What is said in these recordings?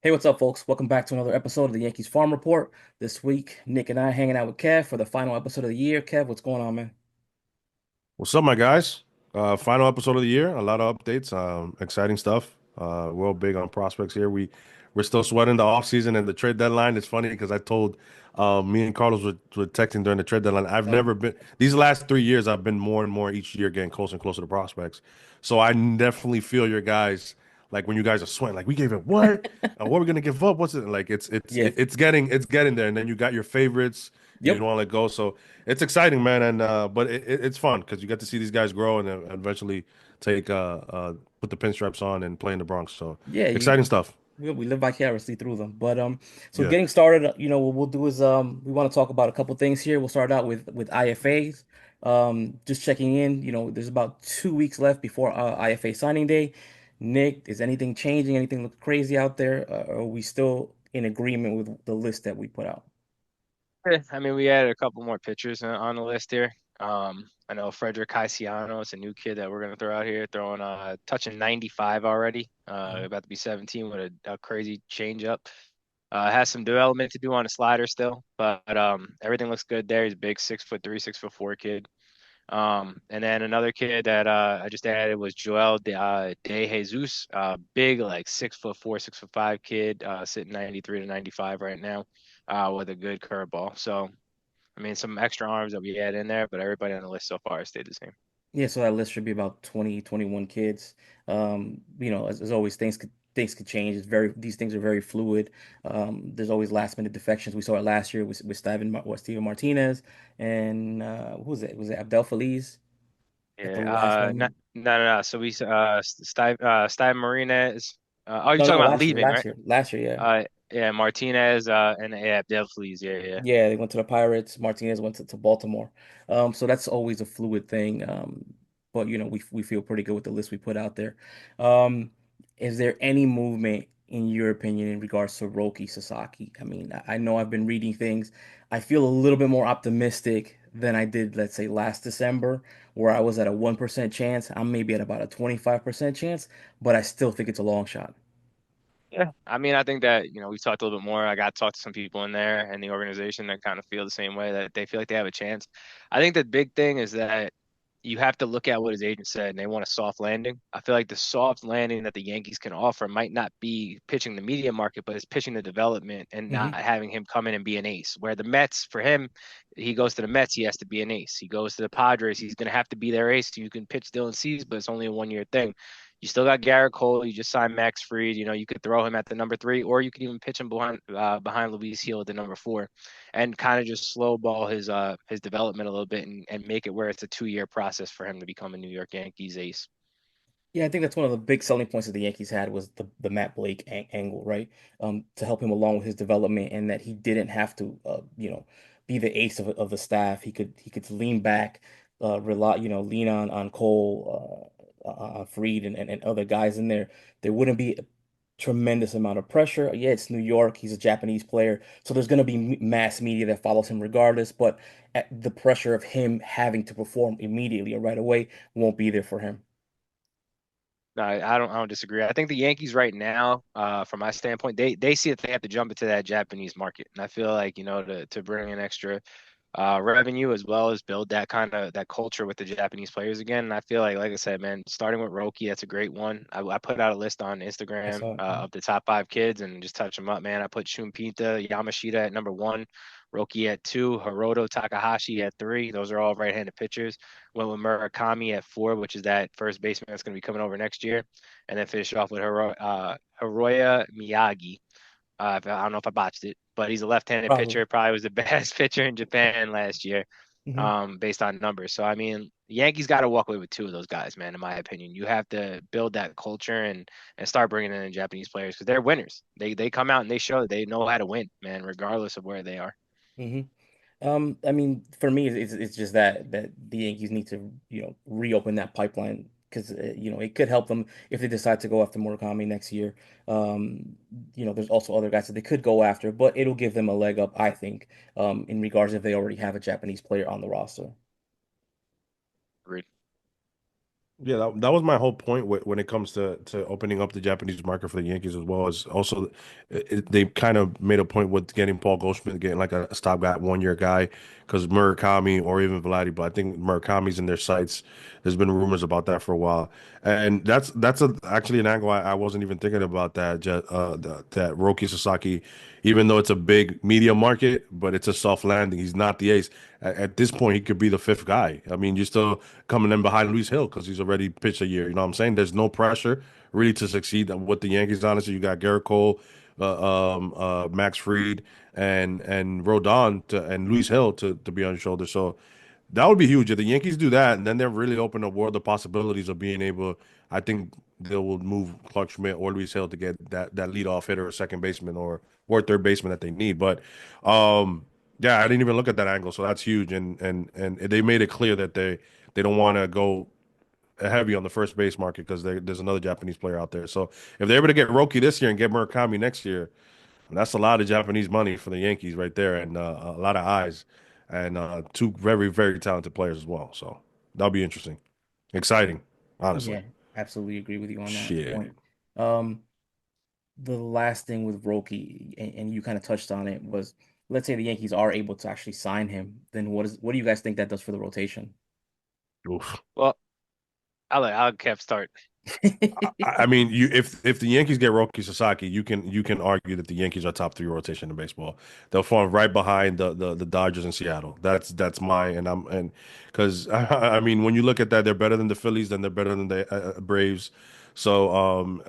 Hey, what's up, folks? Welcome back to another episode of the Yankees Farm Report. This week, Nick and I hanging out with Kev for the final episode of the year. Kev, what's going on, man? What's up, my guys? Final episode of the year. A lot of updates. Exciting stuff. We're all big on prospects here. We're still sweating the offseason and the trade deadline. It's funny because I told me and Carlos were texting during the trade deadline. I've Um, never been these last 3 years. I've been more and more each year getting closer and closer to prospects. So I definitely feel your guys like when you guys are sweating. Like we gave it what? What are we gonna give up? What's it like? yeah, It's getting there. And then you got your favorites. You yep. don't want to let go. So it's exciting, man, and but it's fun because you get to see these guys grow and then eventually take put the pinstripes on and play in the Bronx. So Yeah, exciting stuff. we live vicariously through them. So Yeah. getting started, what we'll do is we want to talk about a couple things here. We'll start out with IFAs. Just checking in. There's about 2 weeks left before IFA signing day. Nick, is anything changing? Anything look crazy out there? Or are we still in agreement with the list that we put out? I mean, we added a couple more pitchers on the list here. I know Frederick Cassiano is a new kid that we're going to throw out here, throwing touching 95 already, about to be 17 with a crazy changeup. Has some development to do on a slider still, but everything looks good there. He's a big 6'3", 6'4" kid. And then another kid that I just added was Joel De Jesus, big like 6'4", 6'5" kid, sitting 93 to 95 right now, with a good curveball. So I mean, some extra arms that we had in there, but everybody on the list so far has stayed the same. Yeah, so that list should be about 20, 21 kids. As always, things could change. These things are very fluid. There's always last minute defections. We saw it last year with Steven Martinez and who was it? Was it Abdel Feliz at the Yeah. last No, moment? no, no. So we Steve Martinez. Oh, you're No, talking no, about last year, leaving, right? yeah. Yeah, Martinez. And yeah, Abdel Fleas. Yeah, yeah. Yeah, they went to the Pirates. Martinez went to Baltimore. So that's always a fluid thing. But we feel pretty good with the list we put out there. Um, is there any movement in your opinion in regards to Roki Sasaki? I mean, I know I've been reading things. I feel a little bit more optimistic than I did, let's say, last December, where I was at a 1% chance. I'm maybe at about a 25% chance, but I still think it's a long shot. Yeah. I mean, I think that, we talked a little bit more. I got to talk to some people in there and the organization that kind of feel the same way, that they feel like they have a chance. I think the big thing is that you have to look at what his agent said, and they want a soft landing. I feel like the soft landing that the Yankees can offer might not be pitching the media market, but it's pitching the development and not Hmm. having him come in and be an ace. Where the Mets, for him, he goes to the Mets, he has to be an ace. He goes to the Padres, he's going to have to be their ace. You can pitch Dylan Cease, but it's only a 1 year thing. You still got Garrett Cole. You just signed Max Fried. You could throw him at the number three, or you could even pitch him behind Luis Hill at the number four, and kind of just slow ball his development a little bit, and make it where it's a 2 year process for him to become a New York Yankees ace. Yeah, I think that's one of the big selling points that the Yankees had was the Matt Blake angle, right? To help him along with his development, and that he didn't have to, be the ace of the staff. He could lean back, lean on Cole, on Freed, and other guys in there. There wouldn't be a tremendous amount of pressure. Yeah, it's New York. He's a Japanese player, so there's going to be mass media that follows him regardless. But the pressure of him having to perform immediately or right away won't be there for him. No, I don't disagree. I think the Yankees right now, from my standpoint, they see that they have to jump into that Japanese market, and I feel like to bring in extra revenue, as well as build that kind of that culture with the Japanese players again. And I feel like I said, man, starting with Roki, that's a great one. I put out a list on I Instagram saw it. of the top five kids and just touch them up, man. I put Shun Yamashita at number one, Roki at two, Hiroto Takahashi at three. Those are all right-handed pitchers. Went with Murakami at four, which is that first baseman that's going to be coming over next year, and then finish off with Hiroya Miyagi. I don't know if I botched it, but he's a left-handed Probably. pitcher. Probably was the best pitcher in Japan last year, Hmm. based on numbers. So I mean, the Yankees got to walk away with two of those guys, man. In my opinion, you have to build that culture and start bringing in Japanese players because they're winners. They come out and they show that they know how to win, man, regardless of where they are. Hmm. I mean, for me, it's just that the Yankees need to, reopen that pipeline because it could help them if they decide to go after Murakami next year. There's also other guys that they could go after, but it'll give them a leg up, I think, in regards if they already have a Japanese player on the roster. Agreed. Yeah, that was my whole point when it comes to opening up the Japanese market for the Yankees as well. Is also they kind of made a point with getting Paul Goldschmidt, getting like a stopgap 1 year guy, because Murakami or even Vladdy, but I think Murakami's in their sights. There's been rumors about that for a while, and actually an angle I wasn't even thinking about that Roki Sasaki, even though it's a big media market, but it's a soft landing. He's not the ace. At this point, he could be the fifth guy. I mean, you're still coming in behind Luis Hill because he's already pitched a year. You know what I'm saying? There's no pressure really to succeed with the Yankees. Honestly, you got Garrett Cole, Max Fried, and Rodon and Luis Hill to be on your shoulder. So that would be huge if the Yankees do that, and then they're really open the world of possibilities of being able. I think they will move Clark Schmidt or Luis Hill to get that leadoff hitter or second baseman or third baseman that they need. But yeah, I didn't even look at that angle, so that's huge. And they made it clear that they don't want to go heavy on the first base market because there's another Japanese player out there. So if they're able to get Roki this year and get Murakami next year, that's a lot of Japanese money for the Yankees right there, and a lot of eyes, and two very, very talented players as well. So that'll be interesting, exciting, honestly. Yeah, absolutely agree with you on that Shit. point. Um, the last thing with Roki, and you kind of touched on it, was let's say the Yankees are able to actually sign him, then what do you guys think that does for the rotation? Oof. Well, I'll Kev start. I mean, if the Yankees get Roki Sasaki, you can argue that the Yankees are top three rotation in baseball. They'll fall right behind the Dodgers in Seattle. That's my and because I mean when you look at that, they're better than the Phillies, then they're better than the Braves. So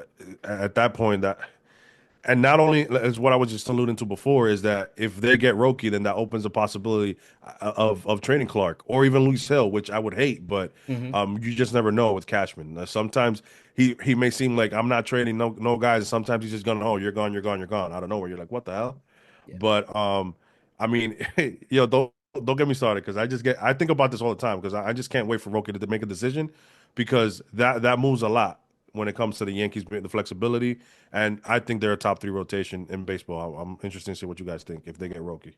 at that point, that and not only is what I was just alluding to before is that if they get Roki, then that opens a possibility of trading Clark or even Luis Hill, which I would hate, but Hmm. you just never know with Cashman. Sometimes he may seem like I'm not trading no guys, and sometimes he's just gonna you're gone, you're gone, you're gone out of nowhere. You're like what the hell? Yeah. But I mean, don't get me started because I think about this all the time because I just can't wait for Roki to make a decision because that moves a lot when it comes to the Yankees, the flexibility, and I think they're a top three rotation in baseball. I'm interested to see what you guys think if they get Roki.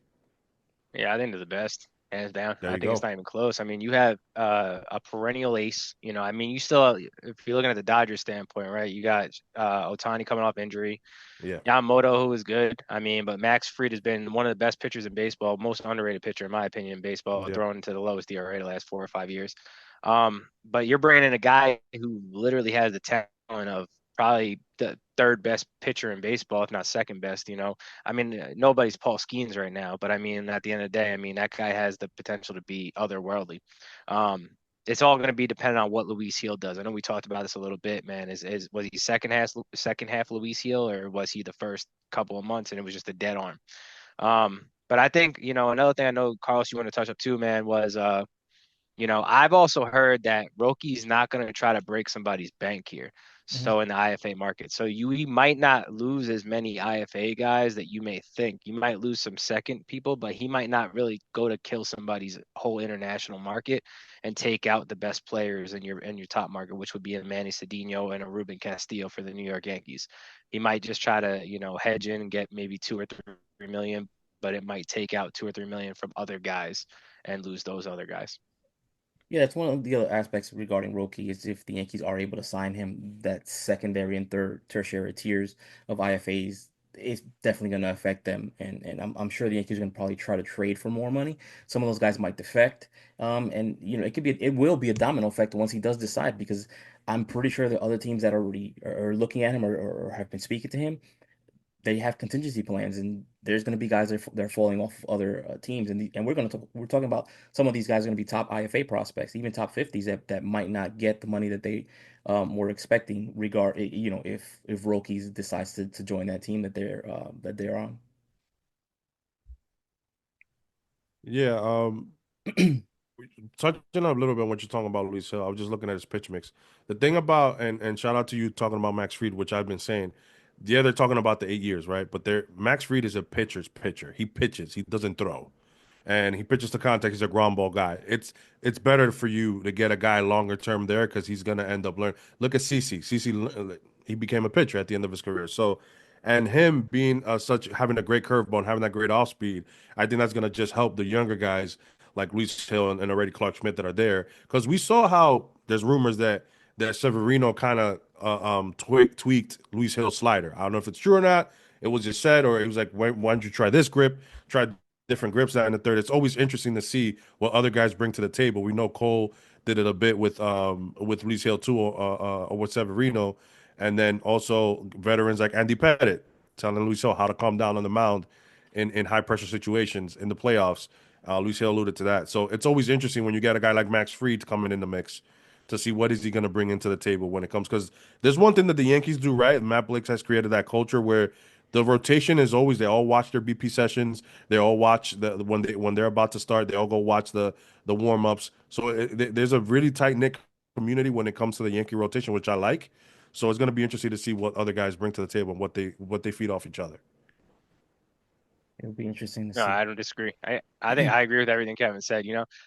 Yeah, I think they're the best, hands down. There I you think it's go. not even close. I mean, you have a perennial ace. You know, I mean, you still, if you're looking at the Dodgers standpoint, right? You got Otani coming off injury, Yeah, Yamamoto, who is good. I mean, but Max Fried has been one of the best pitchers in baseball, most underrated pitcher in my opinion in baseball, yeah, thrown into the lowest ERA the last 4 or 5 years. But you're bringing in a guy who literally has the talent of probably the third best pitcher in baseball, if not second best. You know, I mean, nobody's Paul Skeens right now, but I mean, at the end of the day, I mean, that guy has the potential to be otherworldly. Um, it's all going to be dependent on what Luis Hill does. I know we talked about this a little bit, man. Is was he second half Luis Hill, or was he the first couple of months and it was just a dead arm? But I think another thing I know, Carlos, you want to touch up too, man, was I've also heard that Roki's not going to try to break somebody's bank here. Hmm. So in the IFA market, so you might not lose as many IFA guys that you may think. You might lose some second people, but he might not really go to kill somebody's whole international market and take out the best players in your top market, which would be a Manny Cedeno and a Ruben Castillo for the New York Yankees. He might just try to hedge in and get maybe 2 or 3 million, but it might take out 2 or 3 million from other guys and lose those other guys. Yeah, that's one of the other aspects regarding Roki is if the Yankees are able to sign him, that secondary and third tertiary tiers of IFAs is definitely going to affect them. And I'm sure the Yankees are going to probably try to trade for more money. Some of those guys might defect. And it will be a domino effect once he does decide because I'm pretty sure the other teams that already are looking at him or have been speaking to him they have contingency plans, and there's going to be guys that they're falling off of other teams, and we're talking about some of these guys are going to be top IFA prospects, even top 50s that might not get the money that they were expecting. If Rockies decides to join that team that they're on. yeah. Touching on a little bit on what you're talking about, Luis Hill. I was just looking at his pitch mix. The thing about and shout out to you talking about Max Fried, which I've been saying. Yeah, they're talking about the 8 years, right? But Max Fried is a pitcher's pitcher. He pitches. He doesn't throw. And he pitches to contact. He's a ground ball guy. It's better for you to get a guy longer term there because he's gonna end up learning. Look at CC. CC he became a pitcher at the end of his career. So, and him being such having a great curveball and having that great off speed, I think that's gonna just help the younger guys like Luis Hill and already Clark Schmidt that are there. Because we saw how there's rumors that that Severino kind of tweaked Luis Hill's slider. I don't know if it's true or not. It was just said, or it was like, why don't you try this grip? Try different grips that in the third. It's always interesting to see what other guys bring to the table. We know Cole did it a bit with Luis Hill too, or with Severino, and then also veterans like Andy Pettit telling Luis Hill how to calm down on the mound in high pressure situations in the playoffs. Luis Hill alluded to that. So it's always interesting when you get a guy like Max Fried coming in the mix to see what is he going to bring into the table when it comes. Because there's one thing that the Yankees do right. Matt Blake has created that culture where the rotation is always they all watch their BP sessions. They all watch when they're about to start. They all go watch the warm ups. So there's a really tight knit community when it comes to the Yankee rotation, which I like. So it's going to be interesting to see what other guys bring to the table and what they feed off each other. It'll be interesting to No, see. I don't disagree. I think I agree with everything Kevin said.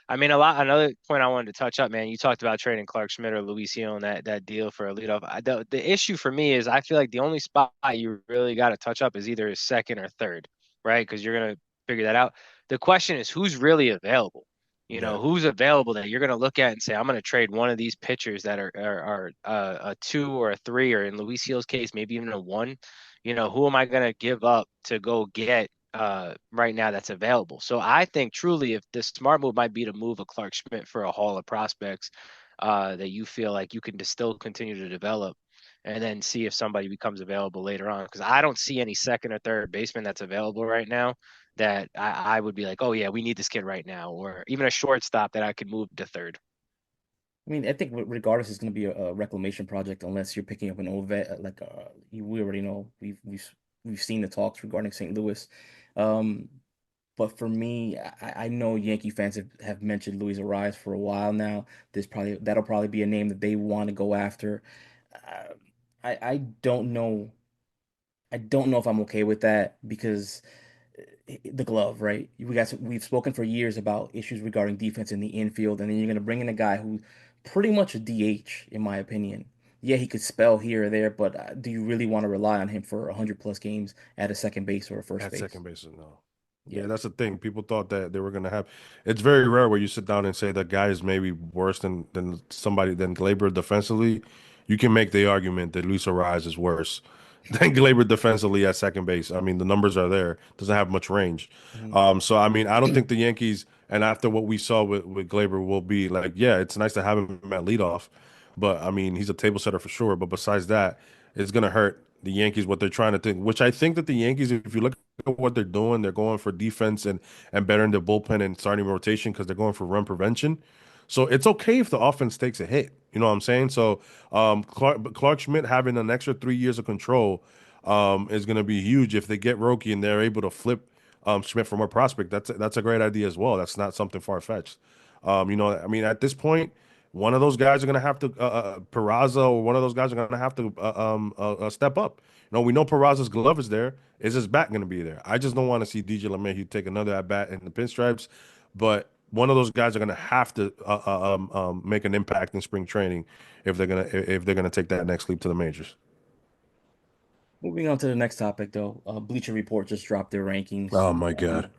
I mean, another point I wanted to touch up, man. You talked about trading Clark Schmidt or Luis Hill and that deal for a leadoff. The issue for me is I feel like the only spot you really got to touch up is either second or third, right? Because you're gonna figure that out. The question is who's really available. Yeah, Who's available that you're gonna look at and say I'm gonna trade one of these pitchers that are a two or a three, or in Luis Hill's case maybe even a one. Who am I gonna give up to go get right now that's available. So I think truly, if the smart move might be to move a Clark Schmidt for a haul of prospects that you feel like you can still continue to develop, and then see if somebody becomes available later on. Because I don't see any second or third baseman that's available right now that I would be like, oh yeah, we need this kid right now, or even a shortstop that I could move to third. I mean, I think regardless, it's going to be a reclamation project unless you're picking up an old vet. We already know we've seen the talks regarding St. Louis. Um, but for me, I know Yankee fans have mentioned Luis Arias for a while now. That'll probably be a name that they want to go after. Uh, I don't know. I don't know if I'm okay with that because the glove, right? We've spoken for years about issues regarding defense in the infield, and then you're going to bring in a guy who pretty much a DH, in my opinion. Yeah, he could spell here or there, but do you really want to rely on him for 100 plus games at a second base or a first at base? second base, no. Yeah. Yeah, that's the thing. People thought that they were gonna have. It's very rare where you sit down and say the guy is maybe worse than somebody than Gleyber defensively. You can make the argument that Luis Ariz is worse than Gleyber defensively at second base. I mean, the numbers are there. Doesn't have much range. Mhm. So I mean, I don't think the Yankees and after what we saw with Gleyber will be like, yeah, it's nice to have him at leadoff, but I mean, he's a table setter for sure. But besides that, it's gonna hurt the Yankees what they're trying to think. Which I think that the Yankees, if you look at what they're doing, they're going for defense and bettering their bullpen and starting rotation because they're going for run prevention. So it's okay if the offense takes a hit. You know what I'm saying? So Clark Schmidt having an extra 3 years of control is going to be huge if they get Roki and they're able to flip Schmidt from a prospect. That's a great idea as well. That's not something far fetched. I mean, at this point, one of those guys are going to have to Peraza or one of those guys are going to have to step up. We know Peraza's glove is there. Is his bat going to be there? I just don't want to see DJ LeMahieu take another at bat in the pinstripes, but one of those guys are going to have to make an impact in spring training if they're gonna take that next leap to the majors. Moving on to the next topic, though, Bleacher Report just dropped their rankings. Oh my God.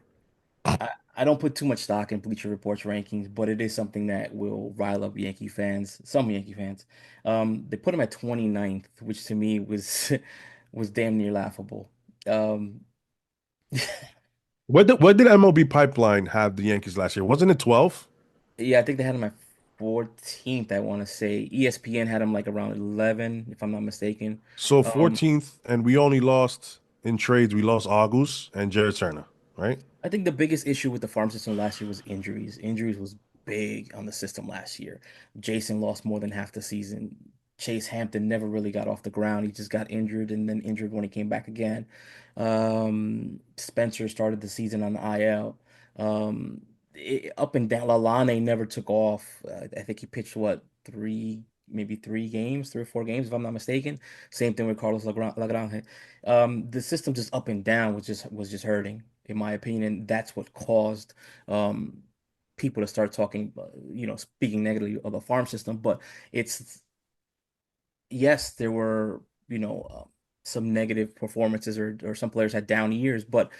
I don't put too much stock in Bleacher Report's rankings, but it is something that will rile up Yankee fans, some Yankee fans. They put him at 29th, which to me was was damn near laughable. Um, What did MLB Pipeline have the Yankees last year? Wasn't it 12? yeah, I think they had him at 14th, I want to say. ESPN had him like around 11, if I'm not mistaken. So Um, 14th, and we only lost in trades. We lost August and Jared Turner, right? I think the biggest issue with the farm system last year was injuries. Injuries was big on the system last year. Jason lost more than half the season. Chase Hampton never really got off the ground. He just got injured and then injured when he came back again. Spencer started the season on the IL. Up and down. Lalane never took off. I think he pitched what maybe 3 games, 3 or 4 games, if I'm not mistaken. Same thing with Carlos Lagrange. The system just up and down was just hurting, in my opinion. And that's what caused um, people to start talking, speaking negatively of the farm system. But it's yes, there were some negative performances or some players had down years, but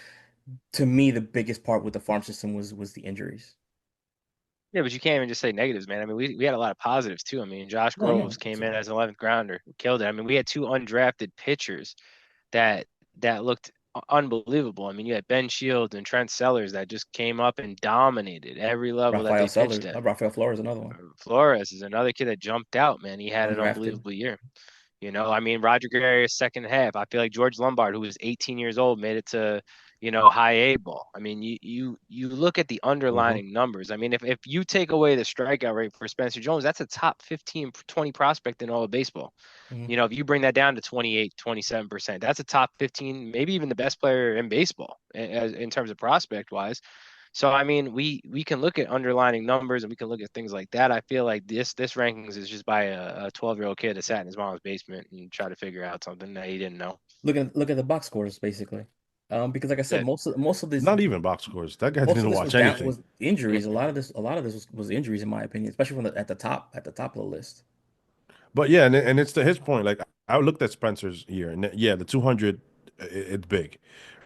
to me, the biggest part with the farm system was the injuries. Yeah, but you can't even just say negatives, man. I mean, we had a lot of positives too. I mean, Josh No, no, Groves came in absolutely. as an 11th grounder, killed it. I mean, we had two undrafted pitchers that looked unbelievable. I mean, you had Ben Shields and Trent Sellers that just came up and dominated every level that Rafael they pitched Sellers, at. Rafael Flores, another one, Flores is another kid that jumped out, man. He had an undrafted. unbelievable year. I mean, Roger Guerrero's second half. I feel like George Lombard, who was 18 years old, made it to, high A ball. I mean, you look at the Hmm. underlying numbers. I mean, if you take away the strikeout rate for Spencer Jones, that's a top 15, 20 prospect in all of baseball. Mhm. If you bring that down to 28, 27%, that's a top 15, maybe even the best player in baseball in terms of prospect wise. So I mean, we can look at underlining numbers and we can look at things like that. I feel like this rankings is just by a 12-year-old kid that sat in his mom's basement and tried to figure out something that he didn't know. Look at the box scores basically, because like I said, That most of this Not even box scores. That guy most didn't of this watch anything. was injuries. A lot of this was injuries in my opinion, especially from at the top of the list. But yeah, and it's to his point. Like I looked at Spencer's year, and yeah, the 200, it's big,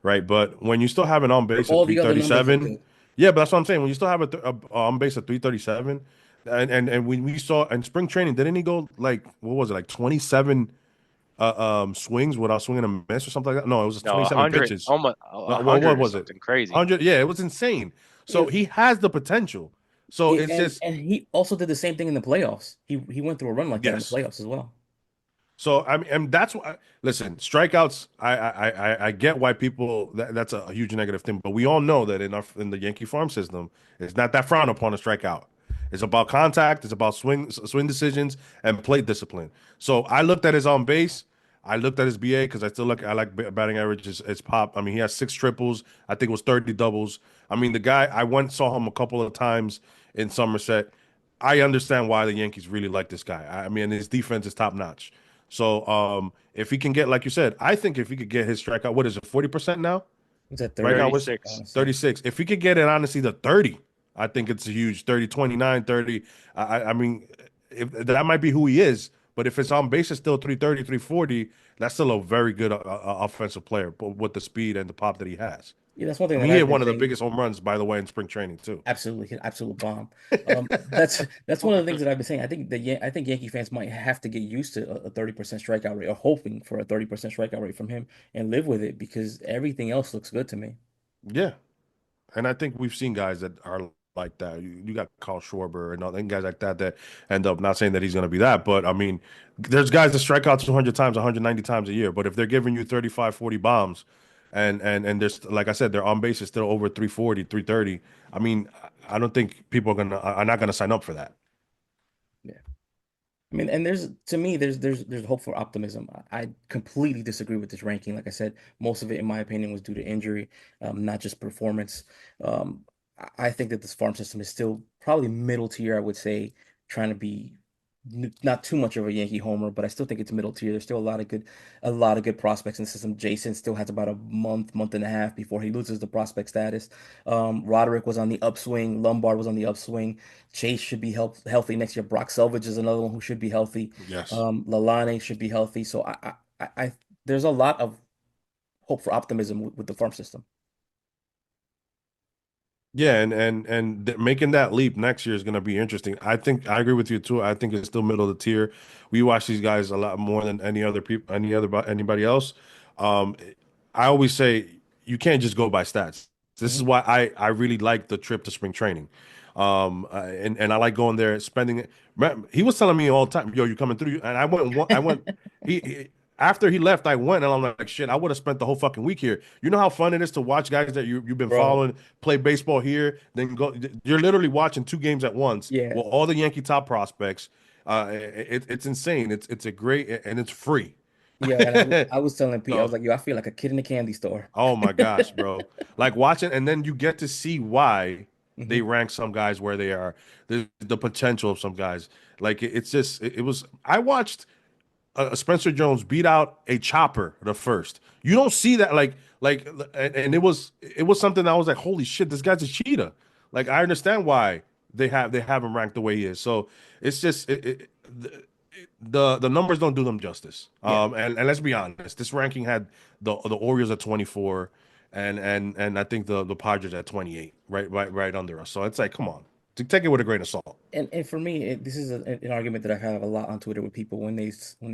right? But when you still have an on But base at all the other numbers look 337, good. yeah, but that's what I'm saying. When you still have a on base at 337, and when we saw in spring training, didn't he go like what was it like 27 swings without swinging a miss or something like that? No, it was just no, a 27 hundred, pitches. almost a Well, what hundred or was it? something crazy. 100? Yeah, it was insane. So Yeah, he has the potential. So yeah, it's and just and he also did the same thing in the playoffs. He went through a run like that in the yes. playoffs as well. So I mean, and that's why. Listen, strikeouts. I get why people that's a huge negative thing, but we all know that in the Yankee farm system, it's not that frowned upon a strikeout. It's about contact. It's about swing decisions and plate discipline. So I looked at his on base. I looked at his BA because I like batting average. His pop. I mean, he has 6 triples. I think it was 30 doubles. I mean, the guy. I went saw him a couple of times in Somerset. I understand why the Yankees really like this guy. I mean, his defense is top notch. So if he can get, like you said, I think if he could get his strikeout, what is it, 40% now? It's at Right 30, now, I what's want 36. to say. 36? If he could get it, honestly, to 30, I think it's a huge 30, 29, 30. I mean, if that might be who he is, but if his on base is still 330, 340, that's still a very good offensive player, but with the speed and the pop that he has. Yeah, that's one I thing that mean, he I've hit been one of the saying. biggest home runs, by the way, in spring training, too. Absolutely, hit absolute bomb. That's one of the things that I've been saying. I think Yankee fans might have to get used to a 30% strikeout rate, or hoping for a 30% strikeout rate from him, and live with it because everything else looks good to me. Yeah. And I think we've seen guys that are like that. You got Carl Schwarber and guys like that that end up not saying that he's going to be that, but I mean, there's guys that strike out 200 times, 190 times a year. But if they're giving you 35, 40 bombs, and there's like I said, their on base is still over 340, 330. I mean, I don't think people are not gonna sign up for that. Yeah. I mean, and to me, there's hope for optimism. I completely disagree with this ranking. Like I said, most of it, in my opinion, was due to injury, not just performance. Um, I think that this farm system is still probably middle tier, I would say, trying to be not too much of a Yankee homer, but I still think it's middle tier. There's still a lot of good prospects in the system. Jason still has about a month and a half before he loses the prospect status. Roderick was on the upswing. Lombard was on the upswing. Chase should be healthy next year. Brock Selvage is another one who should be healthy. Yes. Lalane should be healthy. So there's a lot of hope for optimism with the farm system. Yeah, and making that leap next year is going to be interesting. I think I agree with you too. I think it's still middle of the tier. We watch these guys a lot more than any other people, anybody else. Um, I always say you can't just go by stats. This is Mhm. why I really like the trip to spring training. And I like going there, spending it. He was telling me all the time, "Yo, you coming through?" And I went. I went. He after he left, I went, and I'm like, "Shit, I would have spent the whole fucking week here." You know how fun it is to watch guys that you've been Bro, following play baseball here, then go. You're literally watching 2 games at once yeah, with all the Yankee top prospects. It's insane. It's a great and it's free. yeah. And I was telling Pete, I was So, like, yo, I feel like a kid in a candy store. oh my gosh, bro! Like watching, and then you get to see why they Hmm. rank some guys where they are. The potential of some guys. Like it's just it was. I watched Spencer Jones beat out a chopper the first. You don't see that and it was something that I was like, holy shit, this guy's a cheetah. Like I understand why they have him ranked the way he is. So it's just the numbers don't do them justice. Yeah. And let's be honest, this ranking had the Orioles at 24 and I think the Padres at 28, right under us. So it's like, come on. To take it with a grain of salt. And for me, this is an argument that I have a lot on Twitter with people when they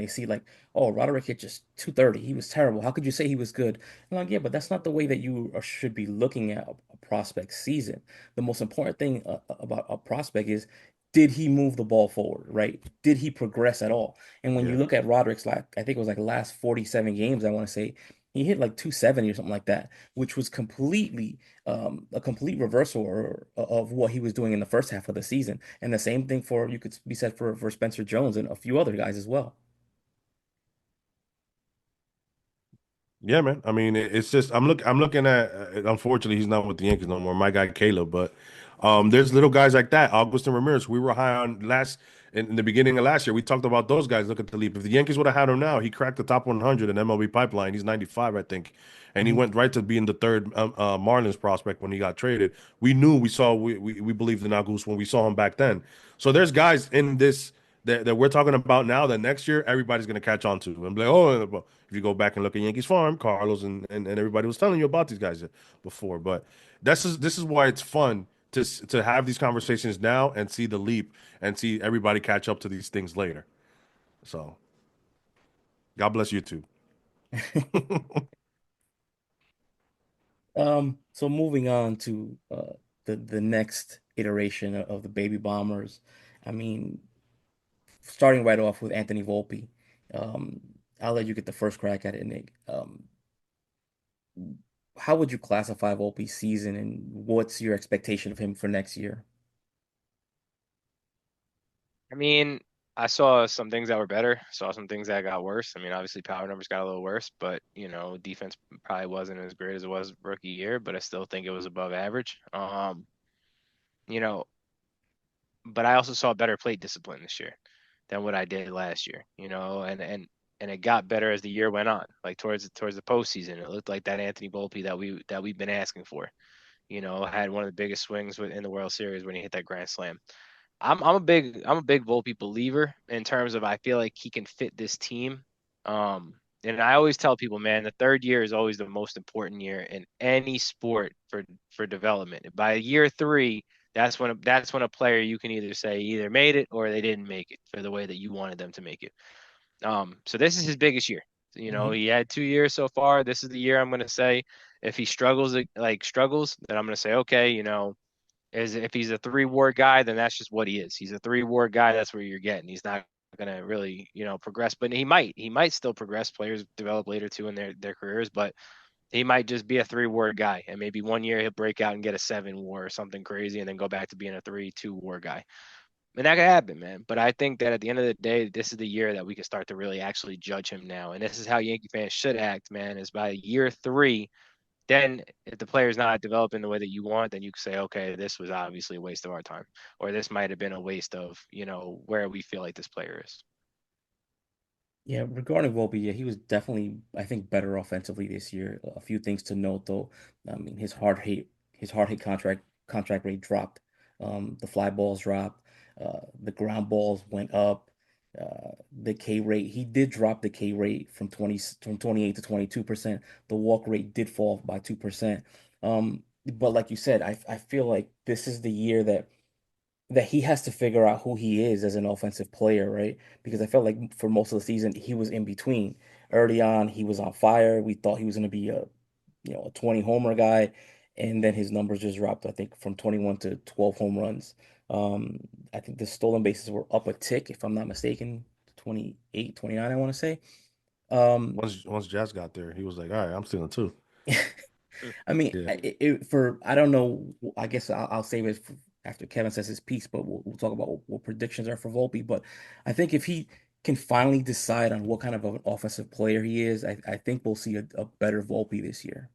see like, oh, Roderick hit just 230. He was terrible. How could you say he was good? I'm like, yeah, but that's not the way that you should be looking at a prospect season. The most important thing about a prospect is, did he move the ball forward, right? Did he progress at all? And when you Yeah. look at Roderick's, like, I think it was like last 47 games, I want to say he hit like 270 or something like that, which was completely a complete reversal of what he was doing in the first half of the season. And the same thing for you could be said for Spencer Jones and a few other guys as well. Yeah, man. I mean, it's just I'm looking at. Unfortunately, he's not with the Yankees no more. My guy Caleb, but there's little guys like that. Augustin Ramirez, we were high on last in the beginning of last year. We talked about those guys. Look at the leap. If the Yankees would have had him now, he cracked the top 100 in MLB pipeline. He's 95, I think, and he Mhm. went right to being the third Marlins prospect when he got traded. We knew, we saw, we believed in August when we saw him back then. So there's guys in this that we're talking about now that next year everybody's going to catch on to and be like, oh, if you go back and look at Yankees Farm, Carlos and everybody was telling you about these guys before. But this is why it's fun to have these conversations now and see the leap and see everybody catch up to these things later. So God bless YouTube. So moving on to the next iteration of the baby bombers. I mean, starting right off with Anthony Volpe. Um, I'll let you get the first crack at it, Nick. How would you classify Volpe's season, and what's your expectation of him for next year? I mean, I saw some things that were better, saw some things that got worse. I mean, obviously power numbers got a little worse, but defense probably wasn't as great as it was rookie year, but I still think it was above average. You know, but I also saw better plate discipline this year than what I did last year, and it got better as the year went on. Like towards the postseason, it looked like that Anthony Volpe that we've been asking for. Had one of the biggest swings in the World Series when he hit that grand slam. I'm a big Volpe believer in terms of I feel like he can fit this team. And I always tell people, man, the third year is always the most important year in any sport for development. By year three, that's when a player you can either say either made it or they didn't make it for the way that you wanted them to make it. So this is his biggest year. Hmm. He had 2 years so far. This is the year I'm going to say if he struggles, then I'm going to say, okay, is if he's a 3 WAR guy, then that's just what he is. He's a 3 WAR guy. That's where you're getting. He's not going to really, progress, but he might still progress. Players develop later too in their careers, but he might just be a 3 WAR guy. And maybe one year he'll break out and get a 7 WAR or something crazy and then go back to being a 3-2 WAR guy. And that could happen, man. But I think that at the end of the day, this is the year that we can start to really actually judge him now. And this is how Yankee fans should act, man, is by year three, then if the player's not developing the way that you want, then you can say, okay, this was obviously a waste of our time, or this might have been a waste of, where we feel like this player is. Yeah, regarding Volpe, yeah, he was definitely, I think, better offensively this year. A few things to note though. I mean, his hard hit contract rate dropped. The fly balls dropped. The ground balls went up. The K rate, he did drop the K rate from 28 to 22%. The walk rate did fall by 2%. But like you said, I feel like this is the year that he has to figure out who he is as an offensive player, right? Because I felt like for most of the season he was in between. Early on, he was on fire. We thought he was going to be a 20 homer guy, and then his numbers just dropped, I think, from 21 to 12 home runs. Um, I think the stolen bases were up a tick, if I'm not mistaken, 28, 29, I want to say. Um, Once Jazz got there, he was like, all right, I'm stealing too. I mean, Yeah. I don't know. I guess I'll save it for after Kevin says his piece, but we'll talk about what predictions are for Volpe. But I think if he can finally decide on what kind of an offensive player he is, I think we'll see a better Volpe this year.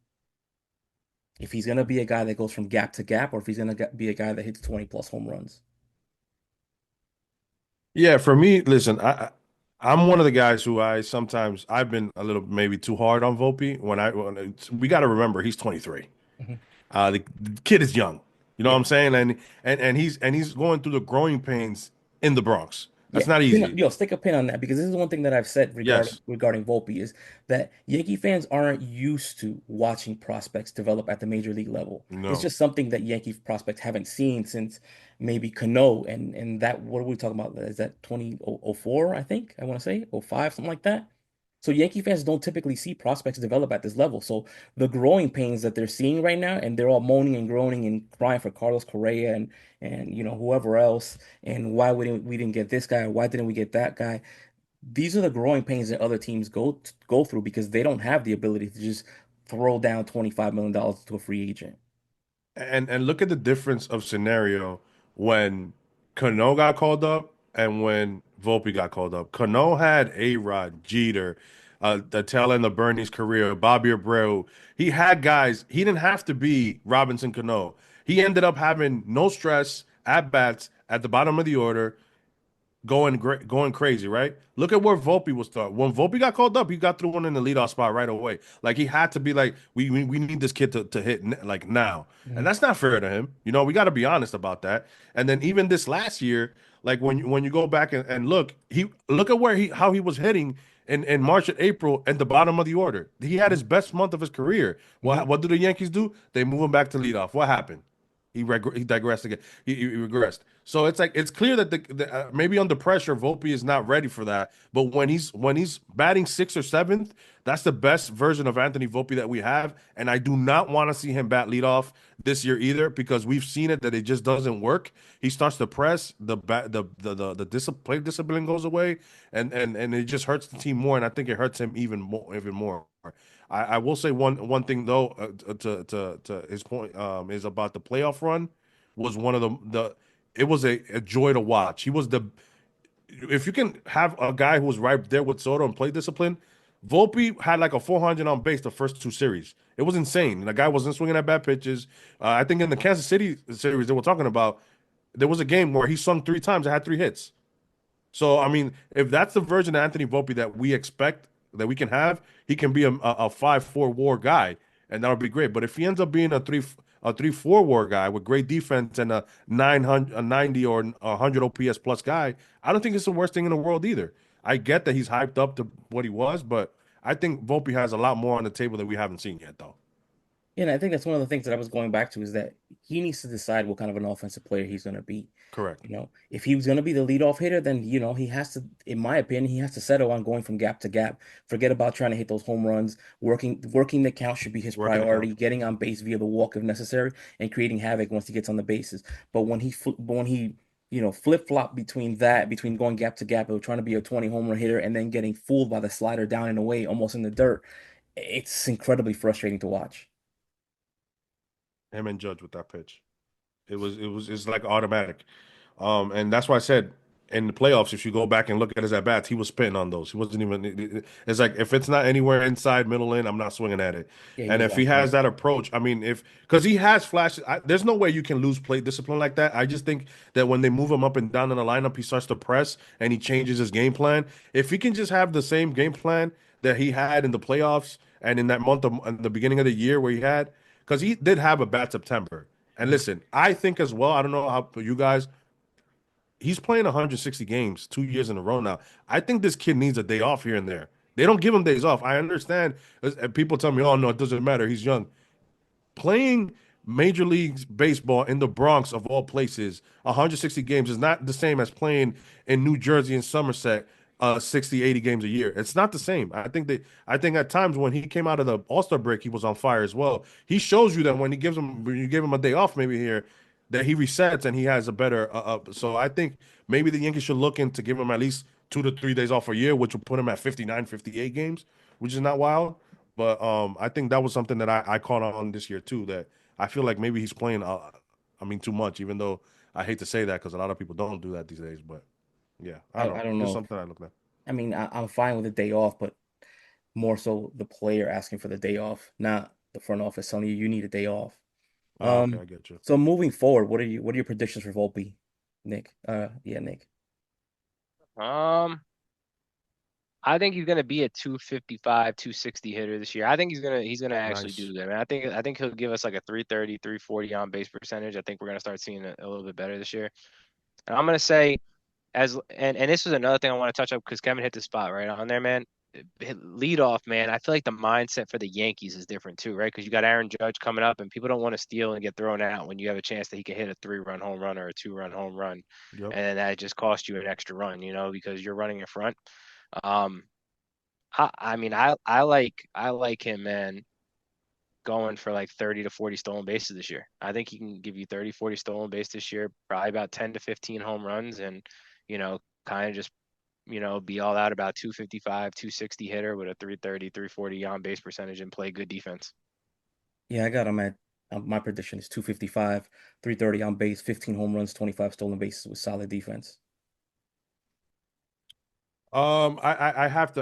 If he's gonna be a guy that goes from gap to gap, or if he's gonna be a guy that hits 20 plus home runs. Yeah, for me, listen, I'm one of the guys who I've been a little maybe too hard on Volpe we got to remember he's 23. Mhm. The kid is young. You know what Yeah. I'm saying? And he's going through the growing pains in the Bronx. Yeah, That's not easy. stick a pin on that because this is one thing that I've said regarding Yes. Volpe is that Yankee fans aren't used to watching prospects develop at the major league level. It's No. just something that Yankee prospects haven't seen since maybe Cano and that what are we talking about? Is that 2004, I think? I want to say 05, something like that. So Yankee fans don't typically see prospects develop at this level. So the growing pains that they're seeing right now, and they're all moaning and groaning and crying for Carlos Correa and whoever else, and why we didn't get this guy, why didn't we get that guy? These are the growing pains that other teams go through because they don't have the ability to just throw down $25 million to a free agent. And look at the difference of scenario when Cano got called up and when Volpe got called up. Cano had A-Rod, Jeter, the tail end of Bernie's career, Bobby Abreu. He had guys. He didn't have to be Robinson Cano. He ended up having no stress at bats at the bottom of the order, going crazy, right? Look at where Volpe was start. When Volpe got called up, he got through one in the leadoff spot right away. Like he had to be like, we need this kid to hit like now, and Mhm. that's not fair to him. We got to be honest about that. And then even this last year, like when you go back and look, he look at where he how he was hitting in March and April at the bottom of the order. He had his Mhm. best month of his career. Mhm. What do the Yankees do? They move him back to leadoff. What happened? He digressed again. He regressed. So it's like it's clear that maybe under pressure, Volpe is not ready for that. But when he's batting sixth or seventh, that's the best version of Anthony Volpe that we have. And I do not want to see him bat leadoff this year either because we've seen it that it just doesn't work. He starts to press the discipline goes away, and it just hurts the team more. And I think it hurts him even more. I will say one thing though to his point is about the playoff run was one of the it was a joy to watch. He was the if you can have a guy who was right there with Soto and play discipline, Volpe had like a 400 on base the first two series. It was insane. The guy wasn't swinging at bad pitches. I think in the Kansas City series they were talking about, there was a game where he swung three times and had three hits. So I mean, if that's the version of Anthony Volpe that we expect that we can have, he can be a 5-4 WAR guy, and that would be great. But if he ends up being a 3-4 WAR guy with great defense and a 900, a 90 or a 100 OPS plus guy, I don't think it's the worst thing in the world either. I get that he's hyped up to what he was, but I think Volpe has a lot more on the table that we haven't seen yet, though. Yeah, and I think that's one of the things that I was going back to is that he needs to decide what kind of an offensive player he's going to be. Correct. If he was going to be the leadoff hitter, then, he has to, in my opinion, he has to settle on going from gap to gap. Forget about trying to hit those home runs. Working the count should be his Working the count. priority, getting on base via the walk if necessary, and creating havoc once he gets on the bases. But when he flip-flop between going gap to gap or trying to be a 20 home run hitter and then getting fooled by the slider down and away, almost in the dirt, it's incredibly frustrating to watch. Him and Judge with that pitch. It's like automatic. And that's why I said in the playoffs, if you go back and look at his at bats, he was spitting on those. He wasn't even. It's like if it's not anywhere inside, middle in, I'm not swinging at it. Yeah, he And was if he on has point. that approach, I mean, if because he has flashes, there's no way you can lose plate discipline like that. I just think that when they move him up and down in the lineup, he starts to press and he changes his game plan. If he can just have the same game plan that he had in the playoffs and in that month of in the beginning of the year where he had, because he did have a bad September. And Mhm. listen, I think as well, I don't know how you guys, he's playing 160 games 2 years in a row now. I think this kid needs a day off here and there. They don't give him days off. I understand. And people tell me, oh, no, it doesn't matter. He's young. Playing Major League Baseball in the Bronx of all places, 160 games is not the same as playing in New Jersey and Somerset 60, 80 games a year. It's not the same. I think at times when he came out of the All-Star break, he was on fire as well. He shows you that when you give him a day off maybe here, that he resets and he has a better so I think maybe the Yankees should look into give him at least 2 to 3 days off a year, which will put him at 59, 58 games, which is not wild. But I think that was something that I caught on this year too. That I feel like maybe he's playing. I mean, too much. Even though I hate to say that because a lot of people don't do that these days. But yeah, I don't I know. don't Just know. something I looked at. I mean, I'm fine with a day off, but more so the player asking for the day off, not the front office telling you need a day off. Oh, okay, Um, I get you. so moving forward, what are your predictions for Volpe, Nick? Yeah, Nick. Um, I think he's gonna be a 255, 260 hitter this year. I think he's gonna actually Nice. do that, man. I think he'll give us like a 330, 340 on base percentage. I think we're gonna start seeing it a little bit better this year. And I'm gonna say and this was another thing I want to touch up because Kevin hit the spot right on there, man. Lead off, man. I feel like the mindset for the Yankees is different too, right? Because you got Aaron Judge coming up, and people don't want to steal and get thrown out when you have a chance that he can hit a 3-run home run or a 2-run home run, Yep. and then that just costs you an extra run, because you're running in front. Um, I mean, I like him, man, going for like 30 to 40 stolen bases this year. I think he can give you 30, 40 stolen base this year, probably about 10 to 15 home runs, and kind of just be all out about 255, 260 hitter with a 330, 340 on base percentage and play good defense. Yeah, I got him at my prediction is 255, 330 on base, 15 home runs, 25 stolen bases with solid defense. I have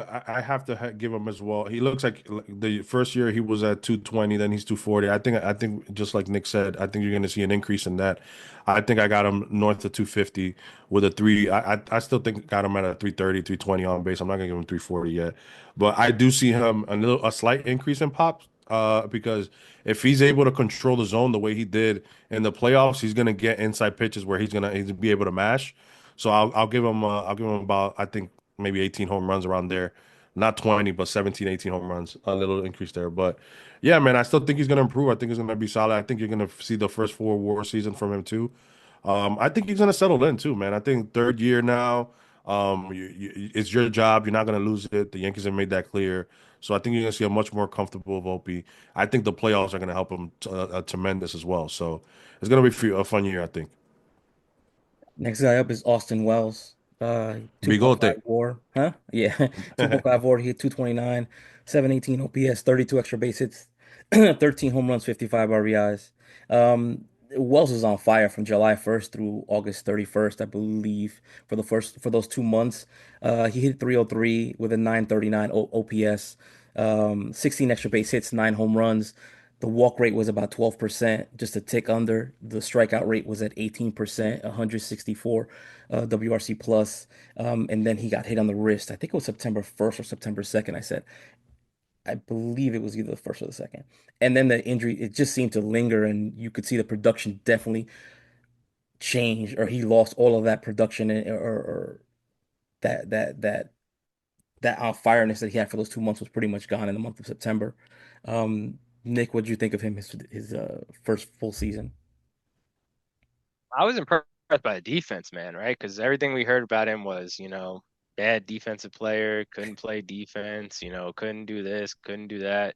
to give him as well. He looks like the first year he was at 220, then he's 240. I think just like Nick said, I think you're going to see an increase in that. I think I got him north of 250 with a three. I still think got him at a 330, 320 on base. I'm not going to give him 340 yet, but I do see him a slight increase in pops. Because if he's able to control the zone the way he did in the playoffs, he's going to get inside pitches where he's be able to mash. So I'll give him about I think maybe 18 home runs around there. Not 20, but 17, 18 home runs. A little increase there. But yeah, man, I still think he's going to improve. I think he's going to be solid. I think you're going to see the first four WAR season from him too. I think he's going to settle in too, man. I think third year now, it's your job. You're not going to lose it. The Yankees have made that clear. So I think you're going to see a much more comfortable Volpe. I think the playoffs are going to help him tremendous as well. So it's going to be a fun year, I think. Next guy up is Austin Wells. Bigote. 2.5 WAR. Huh? Yeah. 2.5 WAR. He hit 229, 718 OPS, 32 extra base hits, 13 home runs, 55 RBIs. Wells was on fire from July 1st through August 31st, I believe, for those 2 months. He hit 303 with a 939 OPS, 16 extra base hits, 9 home runs. The walk rate was about 12%, just a tick under. The strikeout rate was at 18%, 164 WRC plus. And then he got hit on the wrist. I think it was September 1st or September 2nd. I believe it was either the first or the second. And then the injury, it just seemed to linger, and you could see the production definitely changed, or he lost all of that production or that that that that on fireness that he had for those 2 months was pretty much gone in the month of September. Nick, what did you think of him his first full season? I was impressed by the defense, man, right? Because everything we heard about him was, bad defensive player, couldn't play defense, couldn't do this, couldn't do that.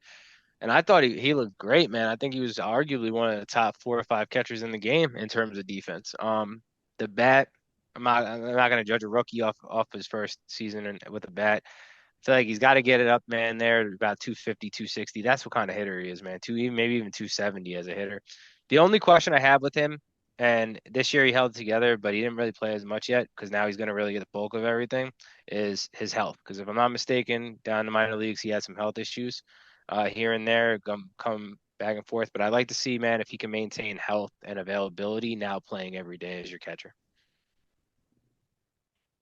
And I thought he looked great, man. I think he was arguably one of the top 4 or 5 catchers in the game in terms of defense. The bat, I'm not gonna judge a rookie off his first season with a bat. I feel like he's got to get it up, man, there about 250, 260. That's what kind of hitter he is, man. Maybe even 270 as a hitter. The only question I have with him, and this year he held it together, but he didn't really play as much yet because now he's going to really get the bulk of everything, is his health. Because if I'm not mistaken, down in the minor leagues, he had some health issues here and there, come back and forth. But I'd like to see, man, if he can maintain health and availability now playing every day as your catcher.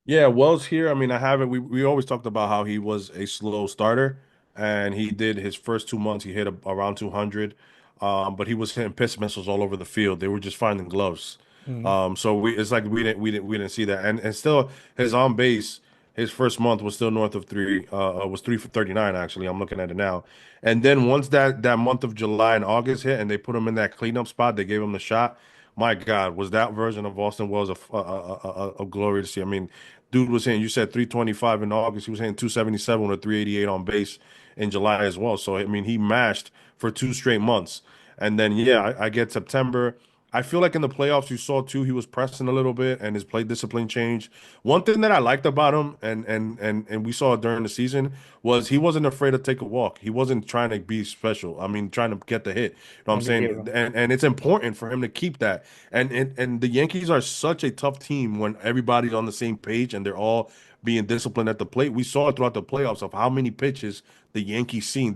Yeah, Wells here. I mean, I haven't. We always talked about how he was a slow starter, and he did his first 2 months. He hit around 200, but he was hitting pitch missiles all over the field. They were just finding gloves. Mhm. So it's like we didn't see that, and still his on base. His first month was still north of three. Was 3 for 39 actually. I'm looking at it now, and then once that month of July and August hit, and they put him in that cleanup spot, they gave him the shot. My God, was that version of Austin Wells a glory to see? I mean, dude was hitting, you said 325 in August. He was hitting 277 with a 388 on base in July as well. So, I mean, he mashed for 2 straight months. And then, yeah, I get September. I feel like in the playoffs, you saw too, he was pressing a little bit and his play discipline changed. One thing that I liked about him, and we saw it during the season, was he wasn't afraid to take a walk. He wasn't trying to be special. I mean, trying to get the hit. You know what I'm On the saying? hero. And it's important for him to keep that. And the Yankees are such a tough team when everybody's on the same page and they're all being disciplined at the plate. We saw it throughout the playoffs of how many pitches the Yankees seen.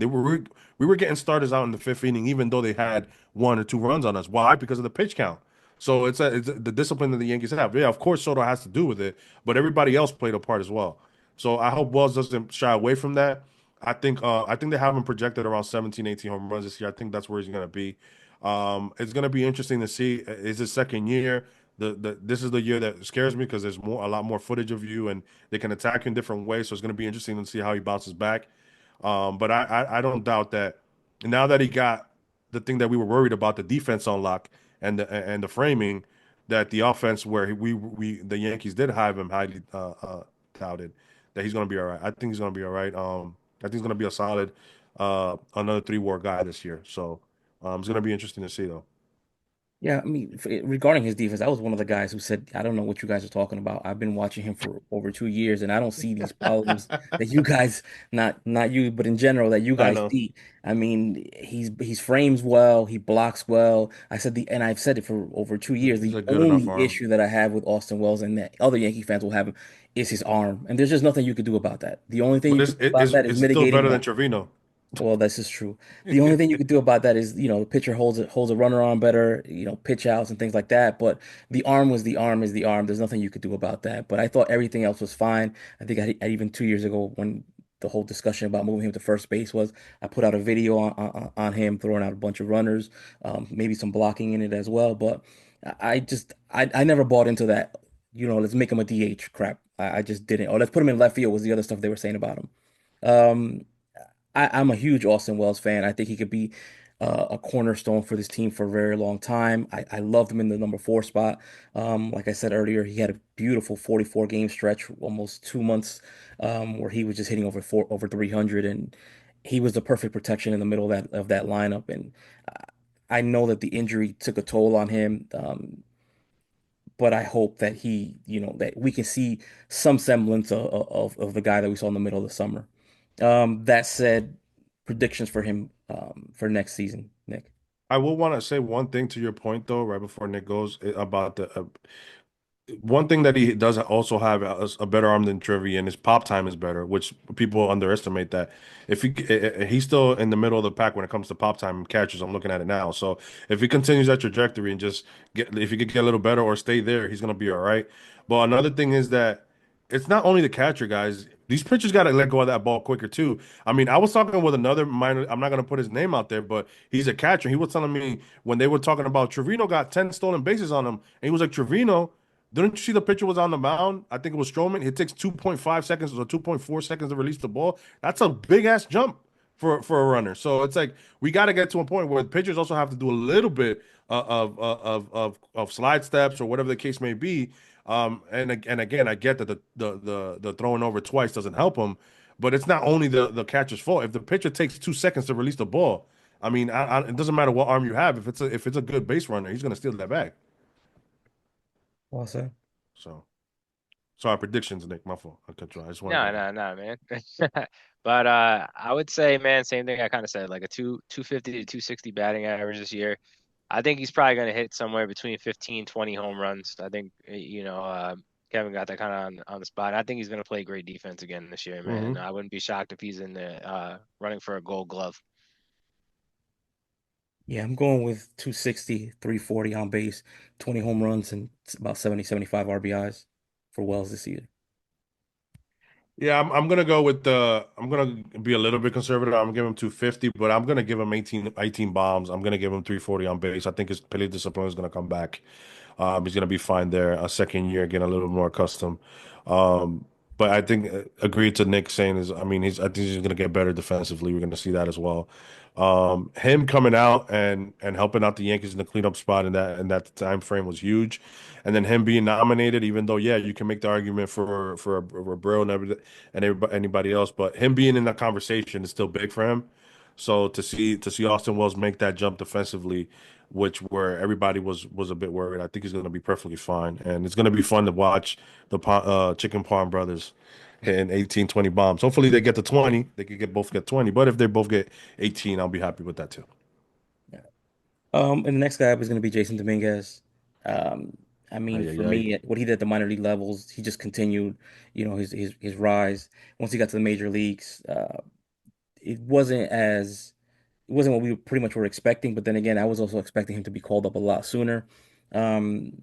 We were getting starters out in the fifth inning, even though they had 1 or 2 runs on us. Why? Because of the pitch count. So it's the discipline that the Yankees have. Yeah, of course Soto has to do with it, but everybody else played a part as well. So I hope Wells doesn't shy away from that. I think they have him projected around 17, 18 home runs this year. I think that's where he's gonna be. It's gonna be interesting to see. Is his second year? this is the year that scares me because there's a lot more footage of you, and they can attack you in different ways. So it's going to be interesting to see how he bounces back. But I don't doubt that now that he got the thing that we were worried about, the defense on lock and the framing, that the offense where we the Yankees did have him highly touted, that he's going to be all right. I think he's going to be all right. I think he's going to be a solid another 3 WAR guy this year. So it's going to be interesting to see though. Yeah, I mean, regarding his defense, I was one of the guys who said, I don't know what you guys are talking about. I've been watching him for over 2 years, and I don't see these problems that you guys, not you, but in general, that you I guys know see. I mean, he's frames well, he blocks well. And I've said it for over 2 years. he's The a good enough only arm, issue that I have with Austin Wells and that other Yankee fans will have is his arm, and there's just nothing you could do about that. The only thing but you could do about that is is still mitigating better than that. Trevino. Well, this is true. The only thing you could do about that is, the pitcher holds a runner on better, pitch outs and things like that. But the arm was the arm is the arm. There's nothing you could do about that. But I thought everything else was fine. I think even 2 years ago when the whole discussion about moving him to first base was, I put out a video on him throwing out a bunch of runners, maybe some blocking in it as well. But I never bought into that. Let's make him a DH crap. I just didn't. Or let's put him in left field was the other stuff they were saying about him. Um, I'm a huge Austin Wells fan. I think he could be a cornerstone for this team for a very long time. I loved him in the number 4 spot. Like I said earlier, he had a beautiful 44 game stretch, almost 2 months, where he was just hitting over 300, and he was the perfect protection in the middle of that lineup. And I know that the injury took a toll on him. But I hope that that we can see some semblance of the guy that we saw in the middle of the summer. That said, predictions for him for next season, Nick. I will want to say one thing to your point though, right before Nick goes about the one thing that he does also have a better arm than Trevi, and his pop time is better, which people underestimate that. If he's still in the middle of the pack when it comes to pop time catches, I'm looking at it now. So if he continues that trajectory and just if he could get a little better or stay there, he's gonna be all right. But another thing is that it's not only the catcher, guys. These pitchers got to let go of that ball quicker too. I mean, I was talking with another minor. I'm not gonna put his name out there, but he's a catcher. He was telling me when they were talking about Trevino got 10 stolen bases on him, and he was like, Trevino. Didn't you see the pitcher was on the mound? I think it was Stroman. It takes 2.5 seconds or 2.4 seconds to release the ball. That's a big ass jump for a runner. So it's like we got to get to a point where the pitchers also have to do a little bit of slide steps or whatever the case may be. And again, I get that the throwing over twice doesn't help him, but it's not only the catcher's fault. If the pitcher takes 2 seconds to release the ball, I mean, it doesn't matter what arm you have. If it's a good base runner, he's gonna steal that bag. Well said. So. Sorry, predictions, Nick. My fault. I cut you. I just want to No, get that. no, no, man. But I would say, man, same thing I kind of said, like a 250 to 260 batting average this year. I think he's probably going to hit somewhere between 15, 20 home runs. I think, Kevin got that kind of on the spot. I think he's going to play great defense again this year, man. Hmm. I wouldn't be shocked if he's in the running for a Gold Glove. Yeah, I'm going with 260, 340 on base, 20 home runs, and about 70, 75 RBIs for Wells this year. Yeah, I'm gonna go with the. I'm gonna be a little bit conservative. I'm gonna give him 250, but I'm gonna give him 18 bombs. I'm gonna give him 340 on base. I think his play discipline is gonna come back. He's gonna be fine there. A second year, getting a little more accustomed. Um, but I think agreed to Nick saying is, I mean, I think he's gonna get better defensively. We're gonna see that as well. Him coming out and helping out the Yankees in the cleanup spot in that time frame was huge. And then him being nominated, even though yeah, you can make the argument for Abreu and anybody else, but him being in that conversation is still big for him. So to see Austin Wells make that jump defensively, which where everybody was a bit worried, I think he's going to be perfectly fine, and it's going to be fun to watch the Chicken Palm brothers hitting 18, 20 bombs. Hopefully they get to 20. They could both get 20, but if they both get 18, I'll be happy with that too. Yeah. And the next guy was going to be Jason Dominguez. Um, I mean, Ay, ay, for ay. me, what he did at the minor league levels, he just continued, his rise. Once he got to the major leagues, it wasn't as it wasn't what we pretty much were expecting. But then again, I was also expecting him to be called up a lot sooner. Um,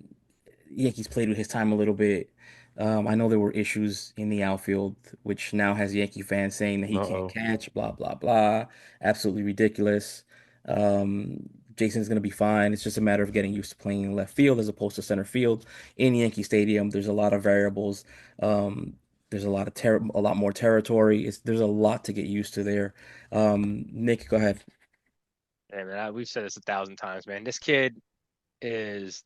Yankees played with his time a little bit. I know there were issues in the outfield, which now has Yankee fans saying that he can't Uh-oh. catch, blah, blah, blah. Absolutely ridiculous. Um, Jason's going to be fine. It's just a matter of getting used to playing in left field as opposed to center field in Yankee Stadium. There's a lot of variables. There's a lot more territory. There's a lot to get used to there. Nick, go ahead. Hey, man, we've said this 1,000 times, man. This kid is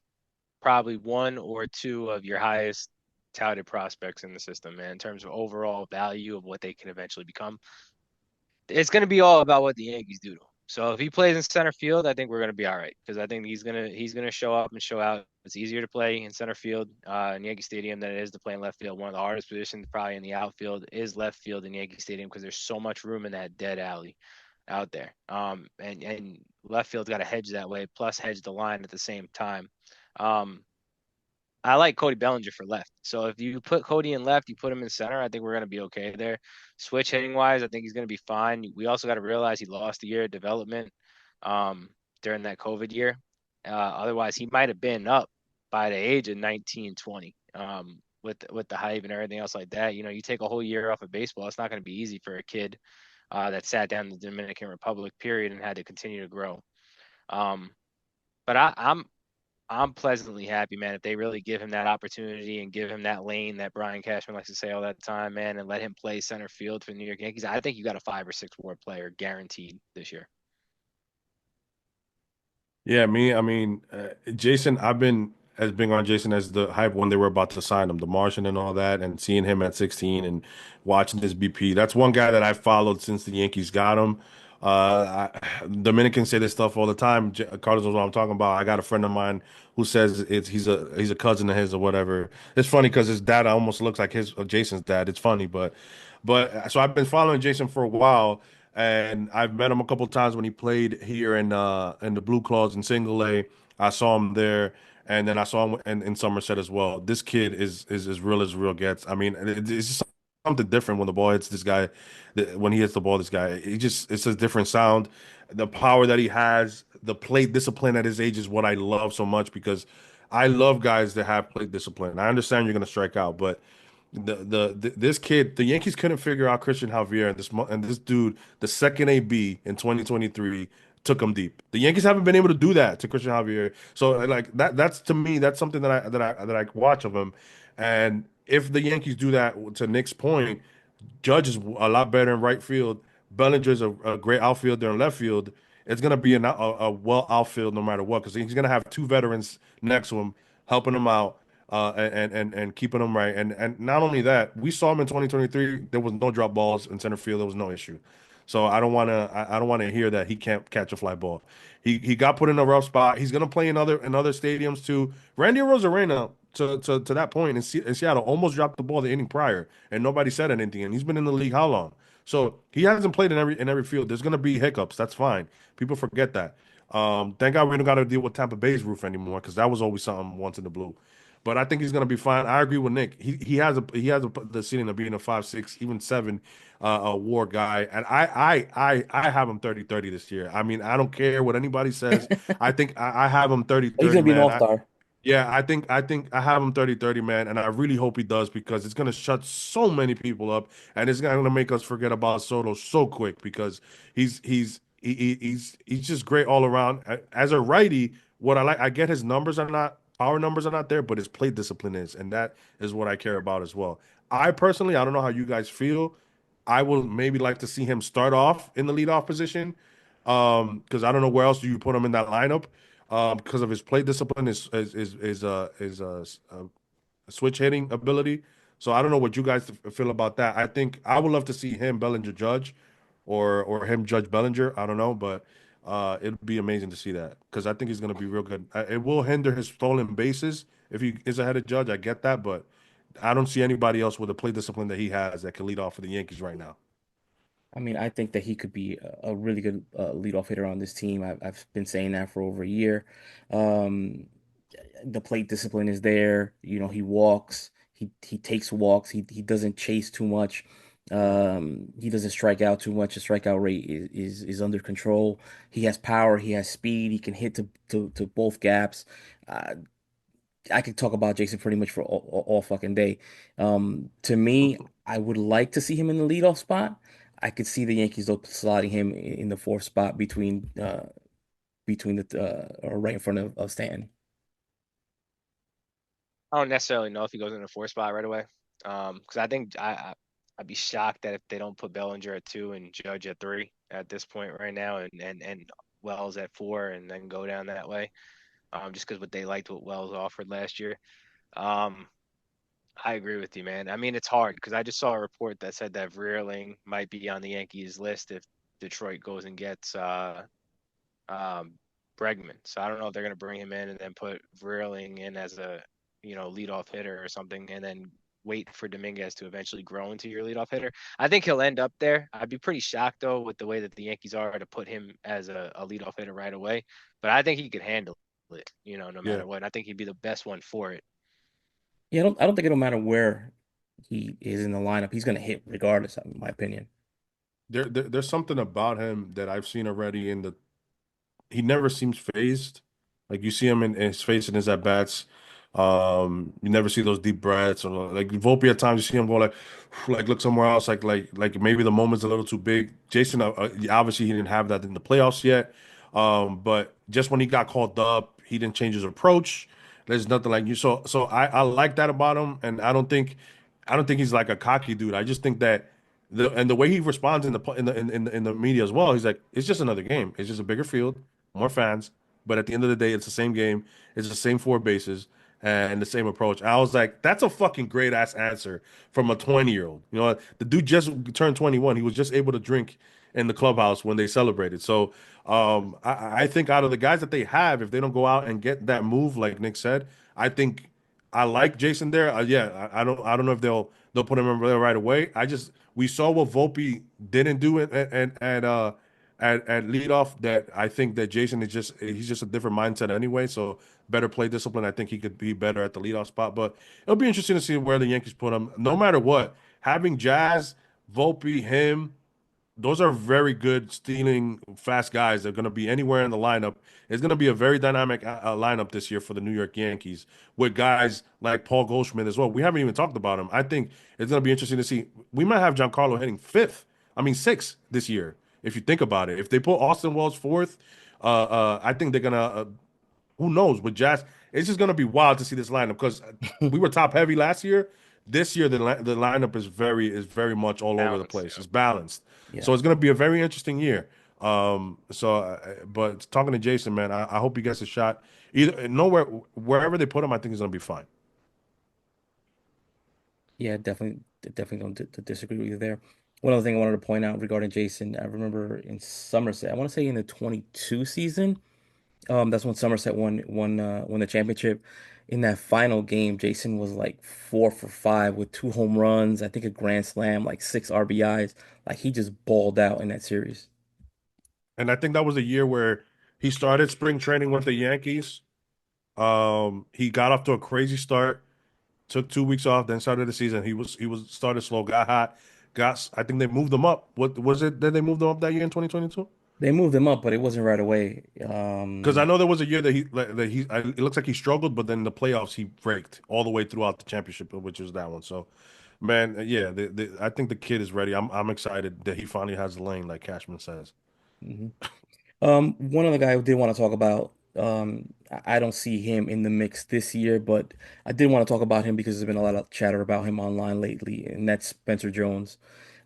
probably one or two of your highest touted prospects in the system, man, in terms of overall value of what they can eventually become. It's going to be all about what the Yankees do to him. So if he plays in center field, I think we're going to be all right because I think he's gonna show up and show out. It's easier to play in center field in Yankee Stadium than it is to play in left field. One of the hardest positions probably in the outfield is left field in Yankee Stadium because there's so much room in that dead alley out there. And left field's got to hedge that way, plus hedge the line at the same time. Um, I like Cody Bellinger for left. So if you put Cody in left, you put him in center, I think we're going to be okay there. Switch hitting wise, I think he's going to be fine. We also got to realize he lost a year of development during that COVID year. Otherwise, he might have been up by the age of 19, 20 with the hype and everything else like that. You know, you take a whole year off of baseball, it's not going to be easy for a kid that sat down in the Dominican Republic period and had to continue to grow. Um, but I'm pleasantly happy, man, if they really give him that opportunity and give him that lane that Brian Cashman likes to say all that time, man, and let him play center field for the New York Yankees. I think you got a 5 or 6 WAR player guaranteed this year. Yeah, me. I mean, Jason. I've been as big on Jason as the hype when they were about to sign him, The Martian and all that, and seeing him at 16 and watching his BP. That's one guy that I followed since the Yankees got him. Dominicans say this stuff all the time. Carlos knows what I'm talking about. I got a friend of mine who says he's a cousin of his or whatever. It's funny because his dad almost looks like his Jason's dad. It's funny, but so I've been following Jason for a while. And I've met him a couple times when he played here in the Blue Claws in Single A. I saw him there, and then I saw him in Somerset as well. This kid is as real as real gets. I mean, it's just something different when the ball hits this guy. When he hits the ball, this guy, it's a different sound. The power that he has, the plate discipline at his age is what I love so much because I love guys that have plate discipline. I understand you're gonna strike out, but this kid, the Yankees couldn't figure out Christian Javier, and this dude, the second AB in 2023, took him deep. The Yankees haven't been able to do that to Christian Javier. So like that's to me, that's something that I watch of him. And if the Yankees do that, to Nick's point, Judge is a lot better in right field. Bellinger's a great outfielder in left field. It's gonna be a well outfield no matter what because he's gonna have two veterans next to him helping him out and keeping him right. And not only that, we saw him in 2023. There was no drop balls in center field. There was no issue. So I don't want to hear that he can't catch a fly ball. He got put in a rough spot. He's gonna play in other stadiums too. Randy Rosarena to that point in Seattle almost dropped the ball the inning prior, and nobody said anything. And he's been in the league how long? So he hasn't played in every field. There's gonna be hiccups. That's fine. People forget that. Thank God we don't got to deal with Tampa Bay's roof anymore because that was always something once in the blue. But I think he's gonna be fine. I agree with Nick. He has the ceiling of being a 5, 6, even 7 a WAR guy, and I have him 30-30 this year. I mean, I don't care what anybody says. I think I have him thirty He's thirty gonna be an man. all-star. Yeah, I think I have him 30-30 man, and I really hope he does because it's gonna shut so many people up, and it's gonna make us forget about Soto so quick because he's just great all around. As a righty, what I like, I get his numbers are not our numbers are not there, but his plate discipline is, and that is what I care about as well. I personally, I don't know how you guys feel. I would maybe like to see him start off in the leadoff position, because I don't know where else do you put him in that lineup, because of his plate discipline, his switch hitting ability. So I don't know what you guys feel about that. I think I would love to see him Bellinger Judge, or him Judge Bellinger. I don't know, but it'd be amazing to see that because I think he's going to be real good. It will hinder his stolen bases if he is ahead of Judge. I get that, but I don't see anybody else with the play discipline that he has that can lead off for the Yankees right now. I mean, I think that he could be a really good leadoff hitter on this team. I've been saying that for over a year. Um, the plate discipline is there. You know, he walks. He takes walks. He doesn't chase too much. He doesn't strike out too much. The strikeout rate is under control. He has power. He has speed. He can hit to both gaps. Uh, I could talk about Jason pretty much for all fucking day. To me, I would like to see him in the leadoff spot. I could see the Yankees though slotting him in the fourth spot between between the or right in front of Stanton. I don't necessarily know if he goes in the 4 spot right away. Because I think I'd be shocked that if they don't put Bellinger at 2 and Judge at 3 at this point right now, and Wells at 4, and then go down that way. Just because what they liked what Wells offered last year. Um, I agree with you, man. I mean, it's hard because I just saw a report that said that Vreeling might be on the Yankees list if Detroit goes and gets um, Bregman. So I don't know if they're going to bring him in and then put Vreeling in as a leadoff hitter or something, and then wait for Dominguez to eventually grow into your leadoff hitter. I think he'll end up there. I'd be pretty shocked though with the way that the Yankees are to put him as a leadoff hitter right away. But I think he could handle it, no Yeah. matter what. I think he'd be the best one for it. Yeah, I don't think it'll matter where he is in the lineup. He's going to hit regardless, in my opinion. There's something about him that I've seen already in the he never seems phased. Like you see him in his face in his at bats. You never see those deep breaths or like Volpe at times you see him go like look somewhere else, like maybe the moment's a little too big. Jason, obviously he didn't have that in the playoffs yet. But just when he got called up, he didn't change his approach. There's nothing like you. So I like that about him, and I don't think he's like a cocky dude. I just think that the way he responds in the media as well, he's like, it's just another game. It's just a bigger field, more fans, but at the end of the day, it's the same game. It's the same four bases and the same approach. I was like, that's a fucking great ass answer from a 20-year-old. The dude just turned 21. He was just able to drink in the clubhouse when they celebrated. So I think out of the guys that they have, if they don't go out and get that move, like Nick said, I think I like Jason there. Yeah, I don't know if they'll put him in there right away. We saw what Volpe didn't do at leadoff. That I think that Jason he's just a different mindset anyway. So better play discipline. I think he could be better at the leadoff spot. But it'll be interesting to see where the Yankees put him. No matter what, having Jazz, Volpe, him, those are very good stealing fast guys. They're going to be anywhere in the lineup. It's going to be a very dynamic lineup this year for the New York Yankees with guys like Paul Goldschmidt as well. We haven't even talked about him. I think it's going to be interesting to see. We might have Giancarlo hitting fifth. I mean sixth this year. If you think about it, if they put Austin Wells fourth, I think they're gonna. Who knows with Jazz? It's just gonna be wild to see this lineup because we were top heavy last year. This year the lineup is very much all over the Balance. place. It's balanced, Yeah. so it's gonna be a very interesting year. But talking to Jason, man, I hope he gets a shot. Either nowhere wherever they put him, I think he's gonna be fine. Yeah, definitely don't disagree with you there. One other thing I wanted to point out regarding Jason, I remember in Somerset, I want to say in the 22 season, that's when Somerset won the championship. In that final game, Jason was like 4 for 5 with 2 home runs, I think a grand slam, like 6 RBIs. Like he just balled out in that series. And I think that was a year where he started spring training with the Yankees. He got off to a crazy start. Took 2 weeks off, then started the season. He was started slow, got hot, I think they moved him up. What was it that they moved him up that year in 2022? They moved him up, but it wasn't right away. Because I know there was a year it looks like he struggled, but then in the playoffs he raked all the way throughout the championship, which was that one. So, man, yeah, I think the kid is ready. I'm excited that he finally has the lane, like Cashman says. mhm. One other guy I did want to talk about. I don't see him in the mix this year, but I did want to talk about him because there's been a lot of chatter about him online lately, and that's Spencer Jones.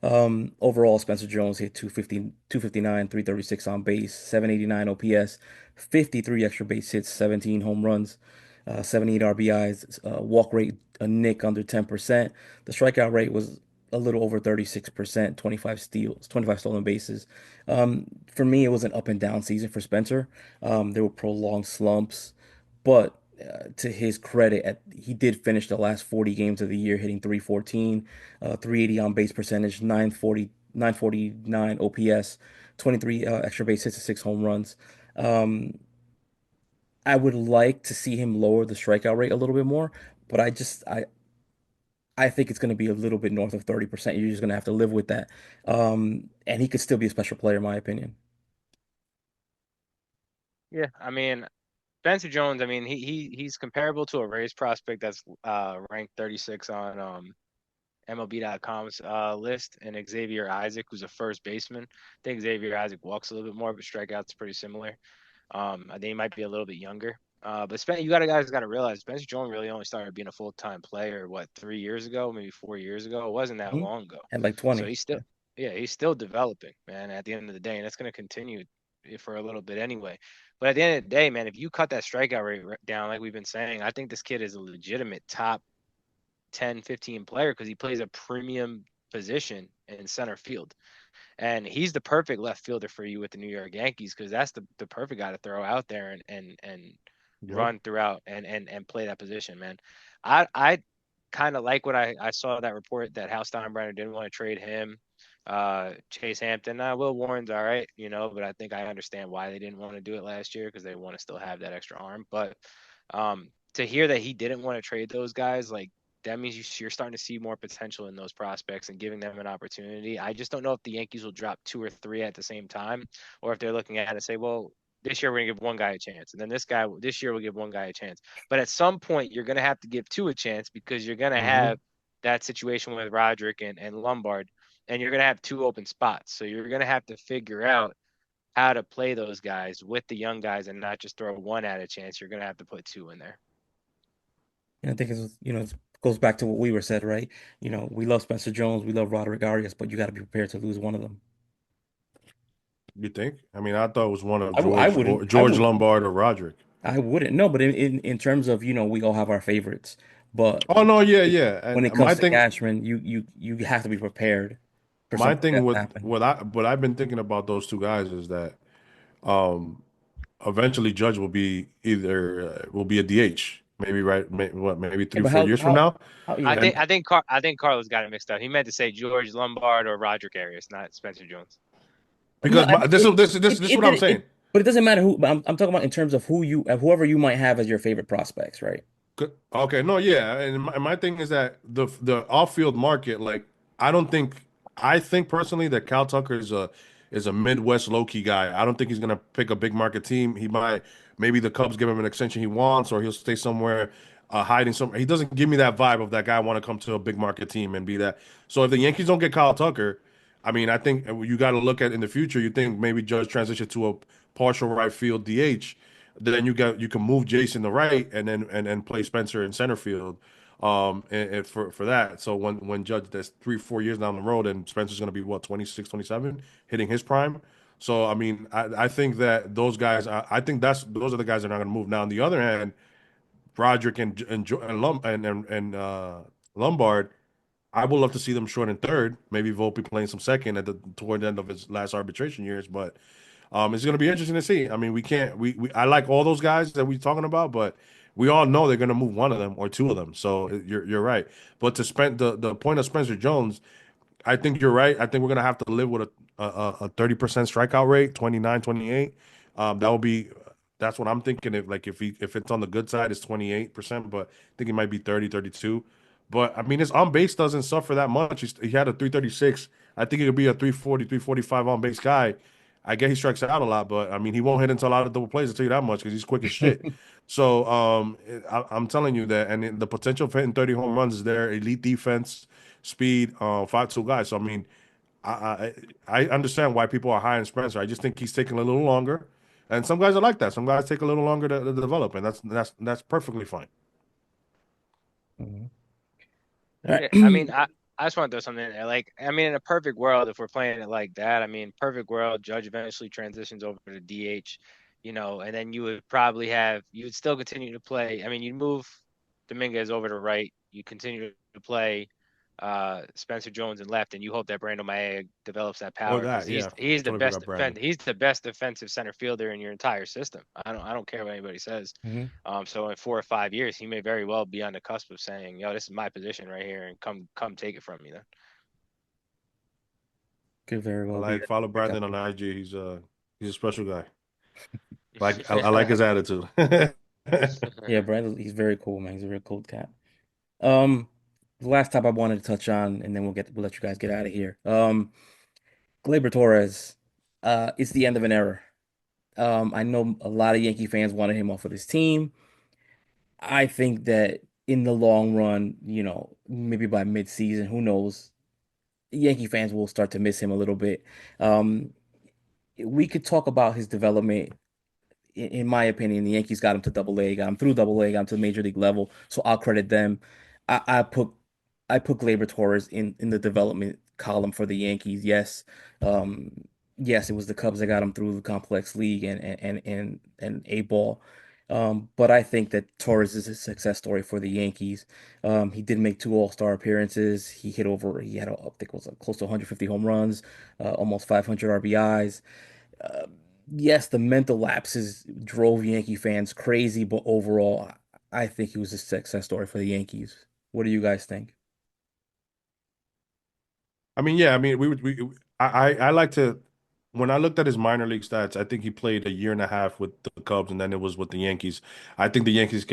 Overall, Spencer Jones hit 250, 259, 336 on base, 789 OPS, 53 extra base hits, 17 home runs, 78 RBIs, walk rate a nick under 10%. The strikeout rate was a little over 36%, 25 steals, 25 stolen bases. For me, it was an up and down season for Spencer. There were prolonged slumps, but to his credit, he did finish the last 40 games of the year hitting 314, 380 on base percentage, 940, 949 OPS, 23 extra base hits, and 6 home runs. Um, I would like to see him lower the strikeout rate a little bit more, but I think it's going to be a little bit north of 30%. You're just going to have to live with that. And he could still be a special player, in my opinion. Yeah, I mean, Spencer Jones, I mean, he's comparable to a Rays prospect that's ranked 36 on MLB.com's list, and Xavier Isaac, who's a first baseman. I think Xavier Isaac walks a little bit more, but strikeouts pretty similar. I think he might be a little bit younger. But you guys got to realize Spencer Jones really only started being a full-time player, what, 3 years ago, maybe 4 years ago. It wasn't that Mhm. long ago. At like So 20. he's still developing, man, at the end of the day. And that's going to continue for a little bit anyway. But at the end of the day, man, if you cut that strikeout rate down, like we've been saying, I think this kid is a legitimate top 10, 15 player because he plays a premium position in center field. And he's the perfect left fielder for you with the New York Yankees because that's the perfect guy to throw out there and Yep. run throughout and play that position, man. I kind of like what I saw that report that Hal Steinbrenner didn't want to trade him. Chase Hampton, Will Warren's all right, but I think I understand why they didn't want to do it last year because they want to still have that extra arm. But to hear that he didn't want to trade those guys, like that means you're starting to see more potential in those prospects and giving them an opportunity. I just don't know if the Yankees will drop two or three at the same time, or if they're looking at it and say, well, this year we're gonna give one guy a chance, and then this year we'll give one guy a chance. But at some point, you're gonna have to give two a chance because you're gonna Mm-hmm. have that situation with Roderick and Lombard, and you're gonna have two open spots. So you're gonna have to figure out how to play those guys with the young guys and not just throw one at a chance. You're gonna have to put two in there. And I think it goes back to what we were said, right? We love Spencer Jones, we love Roderick Arias, but you got to be prepared to lose one of them. You think? I mean, I thought it was one of I George wouldn't. or I George wouldn't. Lombard or Roderick. I wouldn't. No, but in terms of, we all have our favorites. But Oh no, yeah, yeah. when And it comes to Cashman, you have to be prepared for my something thing like that to with happen. what I've been thinking about those two guys is that um eventually Judge will be will be a DH, maybe maybe Yeah, three, but 4 years from now. I yeah. think And I think Car- I think Carlos got it mixed up. He meant to say George Lombard or Roderick Arias, not Spencer Jones. No, because this is what I'm saying. but it doesn't matter who. But I'm talking about in terms of whoever you might have as your favorite prospects, right? Okay, no, yeah, and my thing is that the off-field market, like, I don't think I think personally that Cal Tucker is a Midwest low-key guy. I don't think he's gonna pick a big market team. He might maybe the Cubs give him an extension he wants, or he'll stay somewhere hiding somewhere. He doesn't give me that vibe of that guy want to come to a big market team and be that. So if the Yankees don't get Kyle Tucker, I mean, I think you got to look at in the future. You think maybe Judge transition to a partial right field DH, then you can move Jason to right and then and play Spencer in center field, and for that. So when Judge that's 3 4 years down the road and Spencer's going to be what 26 27 hitting his prime. So I mean I think that those guys I think those are the guys that are not going to move. Now on the other hand, Roderick and Lombard, I would love to see them short and third. Maybe Volpe playing some second toward the end of his last arbitration years, but it's going to be interesting to see. I mean, we can't. I like all those guys that we're talking about, but we all know they're going to move one of them or two of them. So you're right. But to spend the point of Spencer Jones, I think you're right. I think we're going to have to live with a 30% strikeout rate, 29, 28. That will be that's what I'm thinking. If it's on the good side, it's 28%, but I think it might be 30, 32. But I mean, his on base doesn't suffer that much. He had a 336. I think he could be a 340, 345 on base guy. I get he strikes out a lot, but I mean, he won't hit into a lot of double plays. I'll tell you that much because he's quick as shit. So I'm telling you that, and the potential for hitting 30 home runs is there. Elite defense, speed, 5'2" guy. So I mean, I I understand why people are high on Spencer. I just think he's taking a little longer, and some guys are like that. Some guys take a little longer to develop, and that's perfectly fine. Mhm. All Yeah, I right. mean, I just want to throw something in there. Like, I mean, in a perfect world, if we're playing it like that, I mean, perfect world, Judge eventually transitions over to DH, and then you would still continue to play. I mean, you'd move Dominguez over to right. You continue to play Spencer Jones in left, and you hope that Brandon Maya develops that Or power because that, he's yeah. he's the Totally best forgot Brandon. defend he's the best defensive center fielder in your entire system. I don't care what anybody says. Mhm. So in 4 or 5 years, he may very well be on the cusp of saying, "Yo, this is my position right here, and come take it from me." Then Could very I well be like follow a Brandon on company. IG. He's a special guy. I like his attitude. Yeah, Brad, he's very cool, man. He's a very cool cat. Um, the last topic I wanted to touch on, and then we'll let you guys get out of here. Gleyber Torres, it's the end of an era. I know a lot of Yankee fans wanted him off of this team. I think that in the long run, maybe by mid-season, who knows, Yankee fans will start to miss him a little bit. We could talk about his development in my opinion, the Yankees got him to Double A, got him through Double A, got him to the major league level. So I'll credit them. I, I put I put Gleyber Torres in the development column for the Yankees. Yes, um, yes, it was the Cubs that got him through the complex league and A ball. But I think that Torres is a success story for the Yankees. He did make two All-Star appearances. He had, I think it was close to 150 home runs, almost 500 RBIs. Uh, yes, the mental lapses drove Yankee fans crazy, but overall, I think he was a success story for the Yankees. What do you guys think? I mean, yeah, I mean, I like to, when I looked at his minor league stats, I think he played a year and a half with the Cubs and then it was with the Yankees. I think the Yankees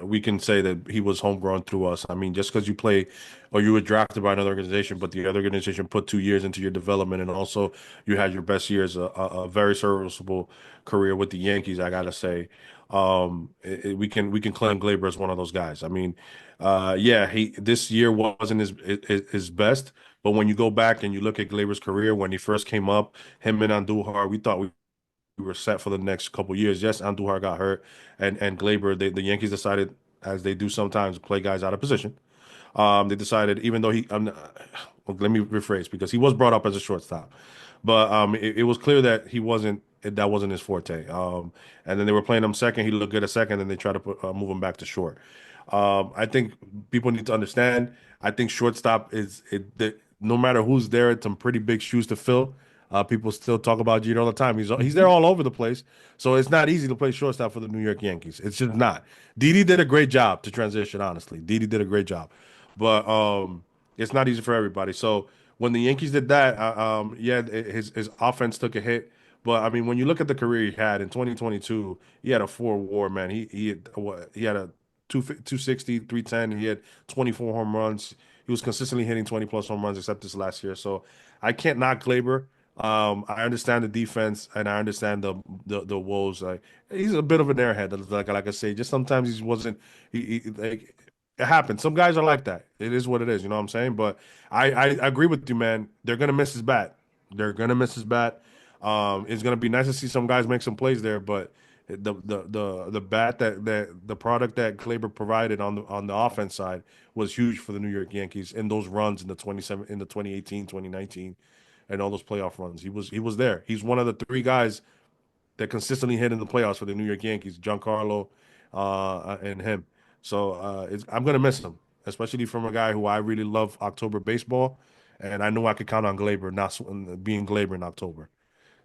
we can say that he was homegrown through us. I mean, just because you play or you were drafted by another organization, but the other organization put 2 years into your development and also you had your best years, a very serviceable career with the Yankees, I gotta say. We can claim Gleyber as one of those guys. I mean, yeah, he this year wasn't his best. But when you go back and you look at Gleyber's career, when he first came up, him and Andujar, we thought we were set for the next couple years. Yes, Andujar got hurt, and Gleyber, the Yankees decided, as they do sometimes, play guys out of position. They decided, even though well, let me rephrase because he was brought up as a shortstop, but it was clear that that wasn't his forte. And then they were playing him second. He looked good at second, and they tried to move him back to short. I think people need to understand. I think shortstop no matter who's there, it's some pretty big shoes to fill. People still talk about Jeter all the time. He's Hmm. there all over the place, so it's not easy to play shortstop for the New York Yankees. It's just not. Didi did a great job to transition. Honestly, Didi did a great job, but it's not easy for everybody. So when the Yankees did that, yeah, his offense took a hit. But I mean, when you look at the career he had in 2022, he had a 4 WAR, man. He had a 260, 310. He had 24 home runs. He was consistently hitting 20 plus home runs, except this last year. So I can't knock Glaber. I understand the defense and I understand the woes. Like he's a bit of an airhead, like I say. Just sometimes he wasn't. Like it happens. Some guys are like that. It is what it is. You know what I'm saying? But I agree with you, man. They're gonna miss his bat. They're gonna miss his bat. It's gonna be nice to see some guys make some plays there, but the bat that the product that Gleyber provided on the offense side was huge for the New York Yankees in those runs in the 27 in the 2018, 2019, and all those playoff runs. He was there. He's one of the three guys that consistently hit in the playoffs for the New York Yankees, Giancarlo, and him. So I'm gonna miss him, especially from a guy who I really love October baseball, and I knew I could count on Gleyber not being Gleyber in October.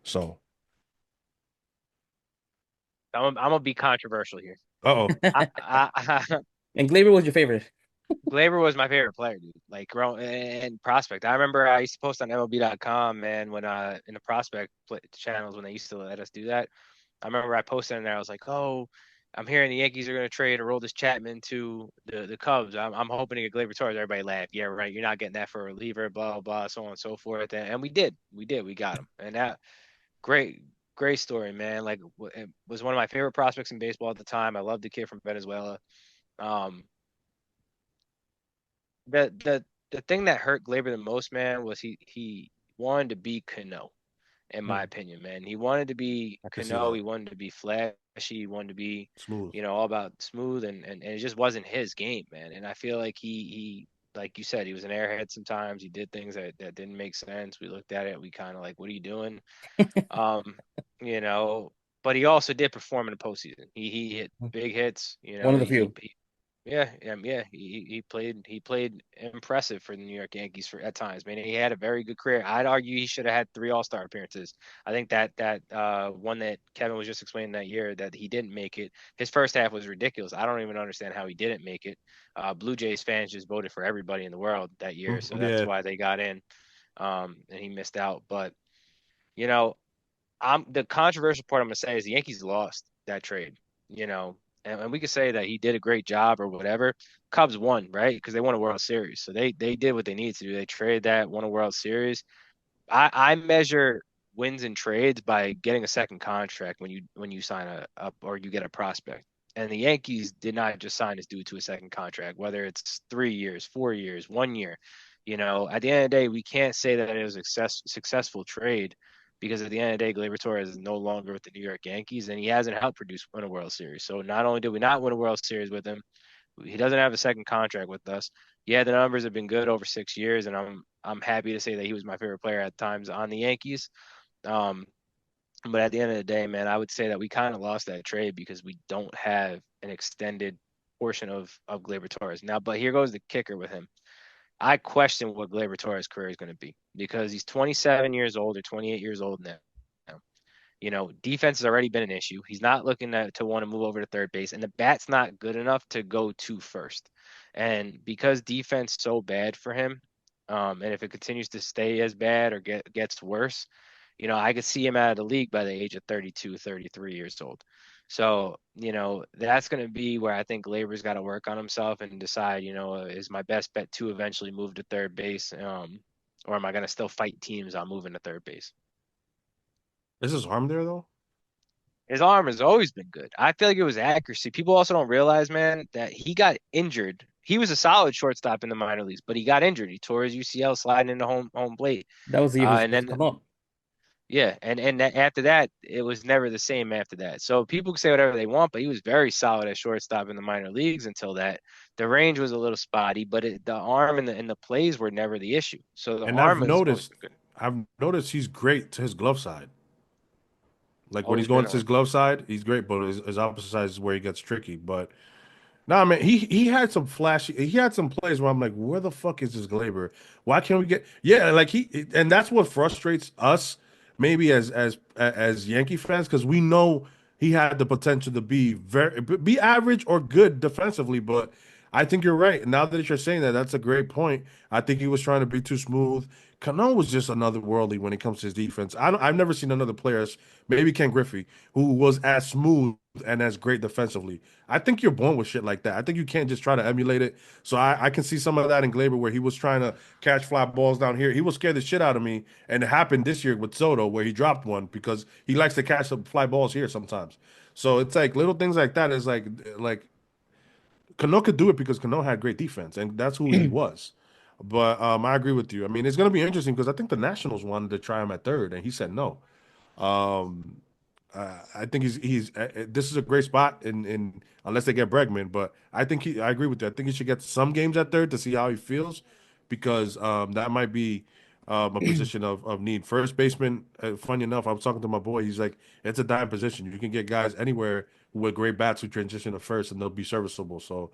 So, I'm gonna be controversial here. uh-oh. And Gleyber was your favorite. Gleyber was my favorite player, dude. Like growing and Prospect. I remember I used to post on MLB.com, man, when in the Prospect channels when they used to let us do that. I remember I posted in there. I was like, "Oh, I'm hearing the Yankees are going to trade Aroldis Chapman to the Cubs. I'm hoping to get Gleyber Torres." Everybody laughed. Yeah, right. You're not getting that for a reliever. Blah blah, blah so on and so forth. And we did. We did. We got him. And that great, great story, man. Like it was one of my favorite prospects in baseball at the time. I loved the kid from Venezuela. Um, the thing that hurt Gleyber the most, man, was he wanted to be Cano, in my Mm, opinion, man. He wanted to be I can see Cano. that. He wanted to be flashy. He wanted to be, Smooth. all about smooth, and it just wasn't his game, man. And I feel like he like you said, he was an airhead sometimes. He did things that didn't make sense. We looked at it. We kind of like, what are you doing? Um, you know, but he also did perform in the postseason. He hit big hits. one of the few. Yeah, yeah. He played impressive for the New York Yankees for at times. Man, he had a very good career. I'd argue he should have had 3 All-Star appearances. I think that one that Kevin was just explaining that year that he didn't make it. His first half was ridiculous. I don't even understand how he didn't make it. Blue Jays fans just voted for everybody in the world that year, so that's Yeah. why they got in. And he missed out. But you know, I'm the controversial part I'm gonna say is the Yankees lost that trade, you know, and we could say that he did a great job or whatever. Cubs won, right? Because they won a World Series. So they did what they needed to do. They traded that, won a World Series. I measure wins and trades by getting a second contract when you sign up or you get a prospect. And the Yankees did not just sign this dude to a second contract, whether it's 3 years, 4 years, one year. At the end of the day, we can't say that it was a successful trade because at the end of the day, Gleyber Torres is no longer with the New York Yankees, and he hasn't helped produce win a World Series. So not only did we not win a World Series with him, he doesn't have a second contract with us. Yeah, the numbers have been good over 6 years, and I'm happy to say that he was my favorite player at times on the Yankees. Um, but at the end of the day, man, I would say that we kind of lost that trade because we don't have an extended portion of Gleyber Torres now. But here goes the kicker with him. I question what Gleyber Torres' career is going to be because he's 27 years old or 28 years old now. Defense has already been an issue. He's not looking to want to move over to third base, and the bat's not good enough to go to first. And because defense so bad for him, and if it continues to stay as bad or gets worse, I could see him out of the league by the age of 32, 33 years old. So, that's going to be where I think Gleyber's got to work on himself and decide, is my best bet to eventually move to third base, or am I going to still fight teams on moving to third base? Is his arm there though? His arm has always been good. I feel like it was accuracy. People also don't realize, man, that he got injured. He was a solid shortstop in the minor leagues, but he got injured. He tore his UCL sliding into home plate. That was the year he was And supposed to then come up. yeah, and after that, it was never the same after that. So people can say whatever they want, but he was very solid at shortstop in the minor leagues until that. The range was a little spotty, but the arm and the plays were never the issue. So the And arm has always been good. I've noticed he's great to his glove side. Like when he's Always going been to his on. glove side, he's great, but his opposite side is where he gets tricky. But nah, man, he had some flashy. He had some plays where I'm like, where the fuck is this Glaber? Why can't we get? Yeah, like and that's what frustrates us, maybe as Yankee fans, because we know he had the potential to be average or good defensively. But I think you're right. Now that you're saying that, that's a great point. I think he was trying to be too smooth. Cano was just another worldly when it comes to his defense. I've never seen another player, maybe Ken Griffey, who was as smooth and as great defensively. I think you're born with shit like that. I think you can't just try to emulate it. So I can see some of that in Glaber where he was trying to catch fly balls down here. He was scared the shit out of me. And it happened this year with Soto where he dropped one because he likes to catch the fly balls here sometimes. So it's like little things like that is like Cano could do it because Cano had great defense and that's who he was. But I agree with you. I mean, it's going to be interesting because I think the Nationals wanted to try him at third and he said no. Um, I think this is a great spot in unless they get Bregman, but I agree with you. I think he should get some games at third to see how he feels because that might be a position of need. First baseman, funny enough, I was talking to my boy. He's like, it's a dime position. You can get guys anywhere with great bats who transition to first and they'll be serviceable. So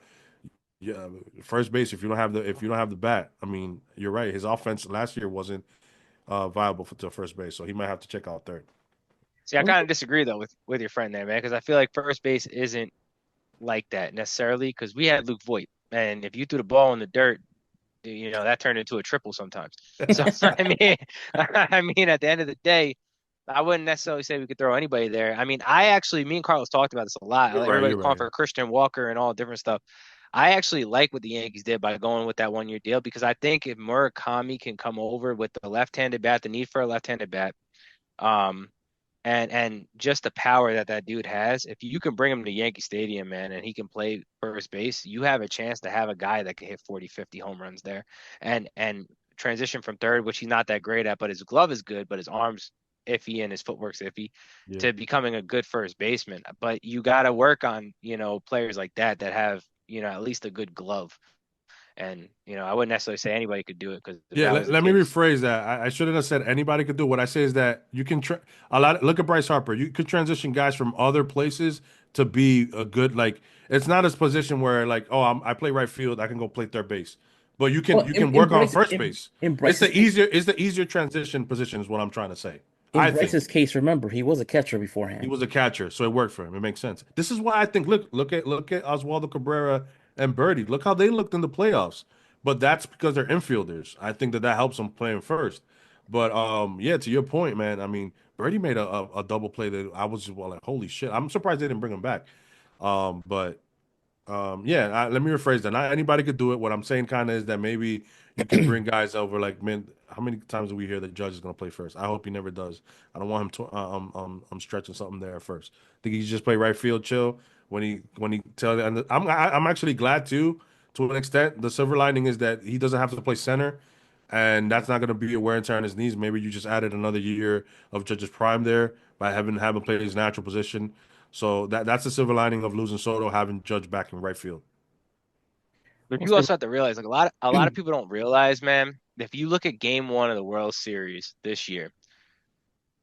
yeah, first base if you don't have the bat, I mean, you're right. His offense last year wasn't viable to first base, so he might have to check out third. See, I kind of disagree though with your friend there, man, because I feel like first base isn't like that necessarily. Because we had Luke Voigt, and if you threw the ball in the dirt, that turned into a triple sometimes. So I mean, I mean, at the end of the day, I wouldn't necessarily say we could throw anybody there. I mean, me and Carlos talked about this a lot. You're Like, right. everybody's You're calling right. for Christian Walker and all different stuff. I actually like what the Yankees did by going with that 1 year deal because I think if Murakami can come over with the left-handed bat, the need for a left-handed bat, um, and just the power that dude has, if you can bring him to Yankee Stadium, man, and he can play first base, you have a chance to have a guy that can hit 40, 50 home runs there and transition from third, which he's not that great at, but his glove is good, but his arm's iffy and his footwork's iffy, Yeah. to becoming a good first baseman. But you got to work on, players like that have, at least a good glove. And, I wouldn't necessarily say anybody could do it because if Yeah, that was the let me case, rephrase that. I shouldn't have said anybody could do it. What I say is that you can look at Bryce Harper. You could transition guys from other places to be a good like. It's not a position where like, oh, I play right field, I can go play third base, but Well, you can work on first In, base. in Bryce's case, It's the easier transition position is what I'm trying to say. in I think. Bryce's case, remember he was a catcher He beforehand. was a catcher, so it worked for him. It makes sense. This is why I think look at Oswaldo Cabrera and Birdie. Look how they looked in the playoffs. But that's because they're infielders. I think that helps them playing first. But yeah, to your point, man. I mean, Birdie made a double play that I was just, well, like, holy shit. I'm surprised they didn't bring him back. But yeah, let me rephrase that. Not anybody could do it. What I'm saying kind of is that maybe you can bring guys over. Like, man, how many times do we hear the Judge is going to play first? I hope he never does. I don't want him to. I'm stretching something there at first. I think he should just play right field, chill. When he tells, and I'm actually glad too, to an extent. The silver lining is that he doesn't have to play center. and that's not going to be a wear and tear on his knees. Maybe you just added another year of Judge's prime there by having him play his natural position. So that's the silver lining of losing Soto, having Judge back in right field. But We'll you say, also have to realize, like a lot of people don't realize, man, if you look at game one of the World Series this year,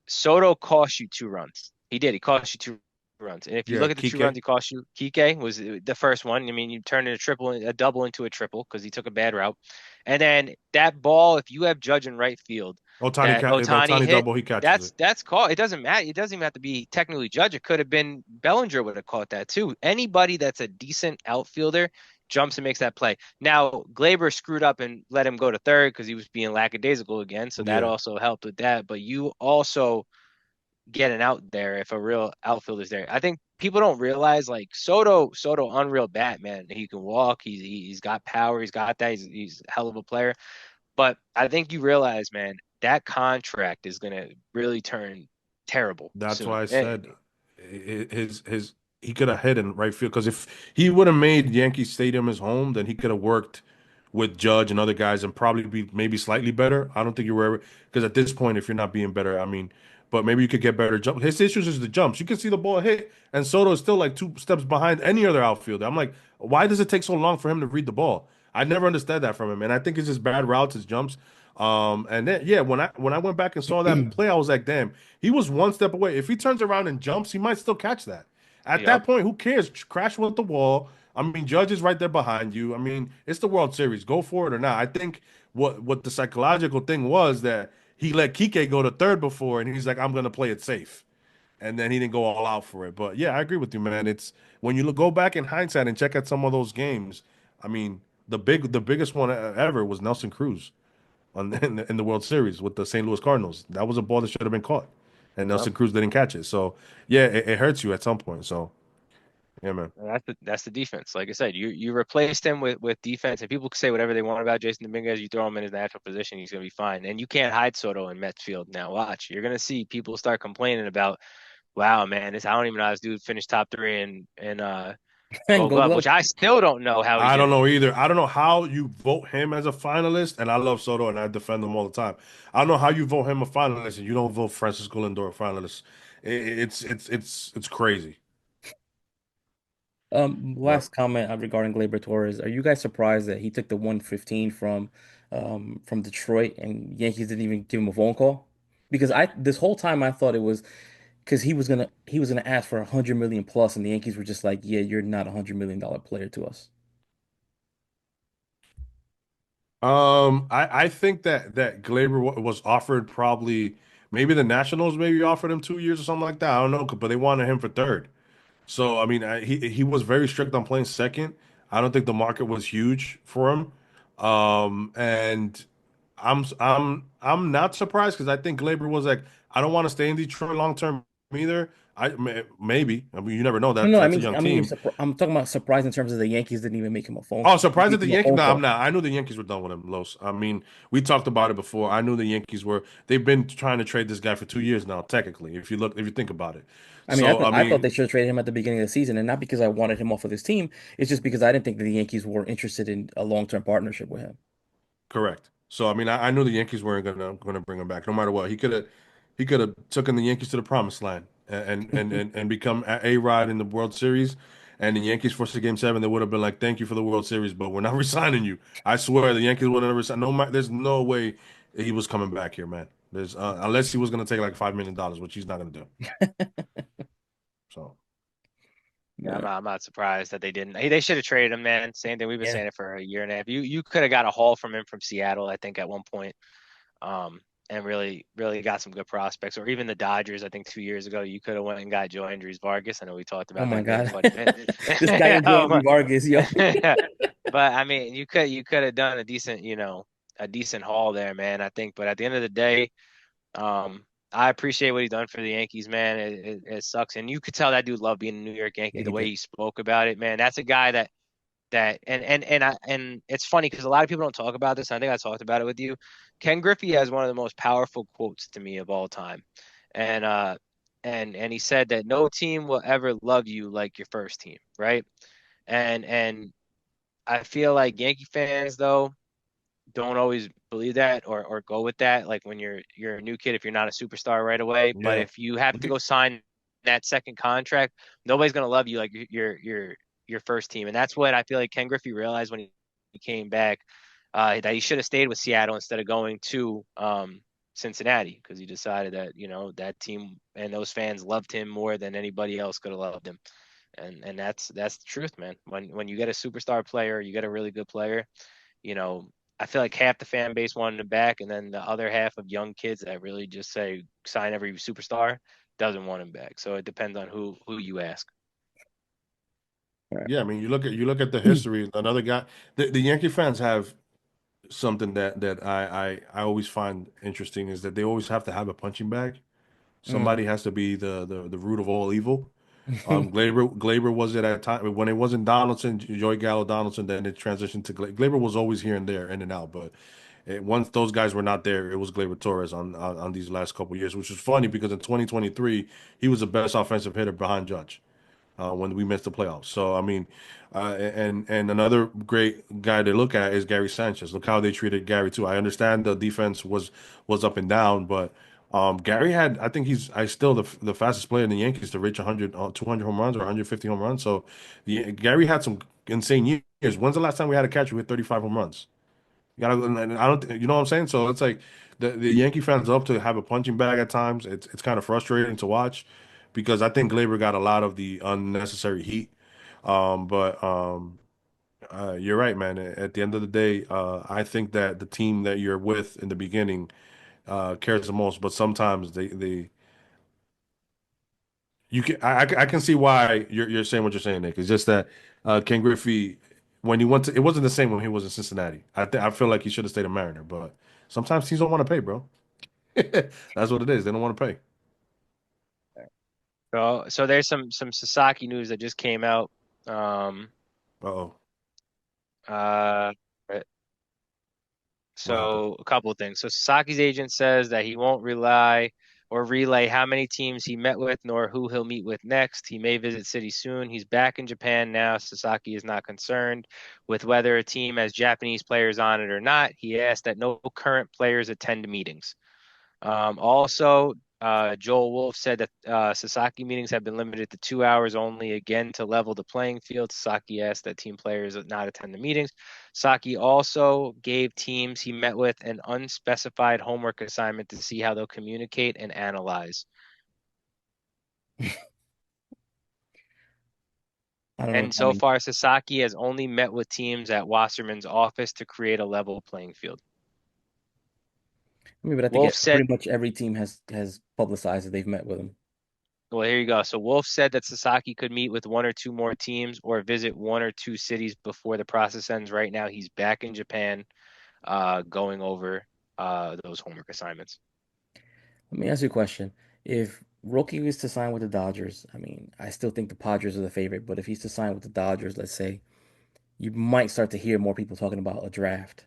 Soto cost you 2 runs. He did. He cost you 2 runs. And if you Yeah, look at the two runs Kike. he cost you, Kike was the first one. I mean, you turned a double into a triple because he took a bad route. And then that ball, if you have Judge in right field, that The Otani Otani hit, double, he catches it. that's called. It doesn't matter. It doesn't even have to be technically Judge. It could have been Bellinger would have caught that too. Anybody that's a decent outfielder jumps and makes that play. Now, Gleyber screwed up and let him go to third because he was being lackadaisical again. So that Yeah, also helped with that. But you also getting out there if a real outfielder's there. I think people don't realize like Soto, unreal bat, man. He can walk. He's got power. He's got that. He's a hell of a player. But I think you realize, man, that contract is gonna really turn terrible that's soon. why I said his he could have hit in right field because if he would have made Yankee Stadium his home, then he could have worked with Judge and other guys and probably be maybe slightly better. I don't think you were ever because at this point, if you're not being better, I mean, but maybe you could get better jump. His issues is the jumps. You can see the ball hit, and Soto is still like 2 steps behind any other outfielder. I'm like, why does it take so long for him to read the ball? I never understood that from him, and I think it's just bad routes, his jumps. And then yeah, when I went back and saw that play, I was like, damn, he was 1 step away. If he turns around and jumps, he might still catch that. At Yep. that point, who cares? Crash with the wall. I mean, Judge is right there behind you. I mean, it's the World Series. Go for it or not. I think what the psychological thing was that he let Kike go to third before, and he's like, I'm gonna play it safe, and then he didn't go all out for it. But yeah, I agree with you, man. It's when you go back in hindsight and check out some of those games. I mean, the biggest one ever was Nelson Cruz in the World Series with the St. Louis Cardinals. That was a ball that should have been caught, and Yep. Nelson Cruz didn't catch it. So yeah, it hurts you at some point. So yeah, man. And that's the defense. Like I said, you replaced him with defense, and people can say whatever they want about Jason Dominguez. You throw him in his natural position, he's gonna be fine. And you can't hide Soto in Mets field now. Watch, you're gonna see people start complaining about, wow, man, this I don't even know how this dude finished top three in and Gold go Glove, glove. which I still don't know how he's I don't gonna know do it. either. I don't know how you vote him as a finalist, and I love Soto and I defend him all the time. I don't know how you vote him a finalist and you don't vote Francisco Lindor a finalist. It's crazy. But Last comment regarding Gleyber Torres. Are you guys surprised that he took the 115 from Detroit and Yankees didn't even give him a phone call? Because I this whole time I thought it was because he was gonna ask for 100 million plus, and the Yankees were just like, yeah, you're not $100 million player to us. I think that Gleyber was offered probably maybe the Nationals maybe offered him 2 years or something like that. I don't know, but they wanted him for third. So I mean, he was very strict on playing second. I don't think the market was huge for him. And I'm not surprised because I think Gleyber was like, I don't want to stay in Detroit long term either. Maybe. I mean, you never know. No, That's no, that's a young team. I'm talking about surprise in terms of the Yankees didn't even make him a phone Oh, didn't surprised that make the him a Yankees. phone No, I'm call. not. I knew the Yankees were done with him, Los. I mean, we talked about it before. I knew the Yankees were. They've been trying to trade this guy for 2 years now, technically. If you think about it. I mean, I So thought I I thought mean, they should have traded him at the beginning of the season, and not because I wanted him off of this team. It's just because I didn't think that the Yankees were interested in a long-term partnership with him. correct. So I mean, I knew the Yankees weren't gonna bring him back, no matter what. He could have taken the Yankees to the promised land and become A-Rod in the World Series. And the Yankees forced a Game 7. They would have been like, "Thank you for the World Series, but we're not resigning you." I swear, the Yankees would have never resign. There's no way he was coming back here, man. There's unless he was gonna take like $5 million, which he's not gonna do. So Yeah, Yeah. I'm not surprised that they didn't. Hey, they should have traded him, man. Same thing. We've been Yeah. saying it for a year and a half. You could have got a haul from him from Seattle, I think, at one point. And really got some good prospects. Or even the Dodgers, I think 2 years ago, you could have went and got Joe Andrews Vargas. I know we talked Oh about my that name God. quite a bit. This guy enjoying Um, the Vargas, yo. but I mean, you could have done a decent, a decent haul there, man. I think. But at the end of the day, I appreciate what he's done for the Yankees, man. It sucks, and you could tell that dude loved being a New York Yeah, Yankee. The he way did. he spoke about it, man. That's a guy and it's funny because a lot of people don't talk about this. I think I talked about it with you. Ken Griffey has one of the most powerful quotes to me of all time, and he said that no team will ever love you like your first team, right? And I feel like Yankee fans though don't always believe that or go with that. Like when you're a new kid, if you're not a superstar right away, but Yeah. if you have to go sign that second contract, nobody's gonna love you like your first team, and that's what I feel like Ken Griffey realized when he came back, that he should have stayed with Seattle instead of going to Cincinnati, because he decided that that team and those fans loved him more than anybody else could have loved him, and that's the truth, man. When you get a superstar player, you get a really good player, you know. I feel like half the fan base wanted him back, and then the other half of young kids that really just say sign every superstar doesn't want him back. So it depends on who you ask. Right. Yeah, I mean, you look at the history. Another guy, the Yankee fans have something that I always find interesting is that they always have to have a punching bag. Mm. Somebody has to be the root of all evil. Gleyber was it at time when it wasn't Donaldson, Joey Gallo, Donaldson. Then it transitioned to Gleyber was always here and there, in and out. But once those guys were not there, it was Gleyber Torres on these last couple of years, which is funny because in 2023 he was the best offensive hitter behind Judge when we missed the playoffs. So I mean, and another great guy to look at is Gary Sanchez. Look how they treated Gary too. I understand the defense was up and down, but Gary had I think he's I still the fastest player in the Yankees to reach 100 200 home runs or 150 home runs. So Gary had some insane years. When's the last time we had a catcher with 35 home runs? You gotta, and I don't, you know what I'm saying? So it's like the Yankee fans love to have a punching bag at times. It's kind of frustrating to watch because I think Gleyber got a lot of the unnecessary heat. But you're right, man. At the end of the day, I think that the team that you're with in the beginning cares the most. But sometimes they you can I can see why you're saying what you're saying, Nick. It's just that Ken Griffey, when he went to, it wasn't the same when he was in Cincinnati. I feel like he should have stayed a Mariner, but sometimes teams don't want to pay, bro. That's what it is. They don't want to pay. So there's some Sasaki news that just came out. Um, Uh-oh. uh, What happened? So a couple of things. So Sasaki's agent says that he won't rely or relay how many teams he met with nor who he'll meet with next. He may visit City soon. He's back in Japan now. Sasaki is not concerned with whether a team has Japanese players on it or not. He asked that no current players attend meetings. Also, Joel Wolf said that Sasaki meetings have been limited to 2 hours only, again, to level the playing field. Sasaki asked that team players not attend the meetings. Sasaki also gave teams he met with an unspecified homework assignment to see how they'll communicate and analyze. I don't know what And that so means. far, Sasaki has only met with teams at Wasserman's office to create a level playing field. I mean, but I think Wolf said pretty much every team has publicized that they've met with him. Well, here you go. So Wolf said that Sasaki could meet with one or two more teams or visit one or two cities before the process ends. Right now, he's back in Japan, going over those homework assignments. Let me ask you a question. If Roki was to sign with the Dodgers, I mean, I still think the Padres are the favorite, but if he's to sign with the Dodgers, let's say, you might start to hear more people talking about a draft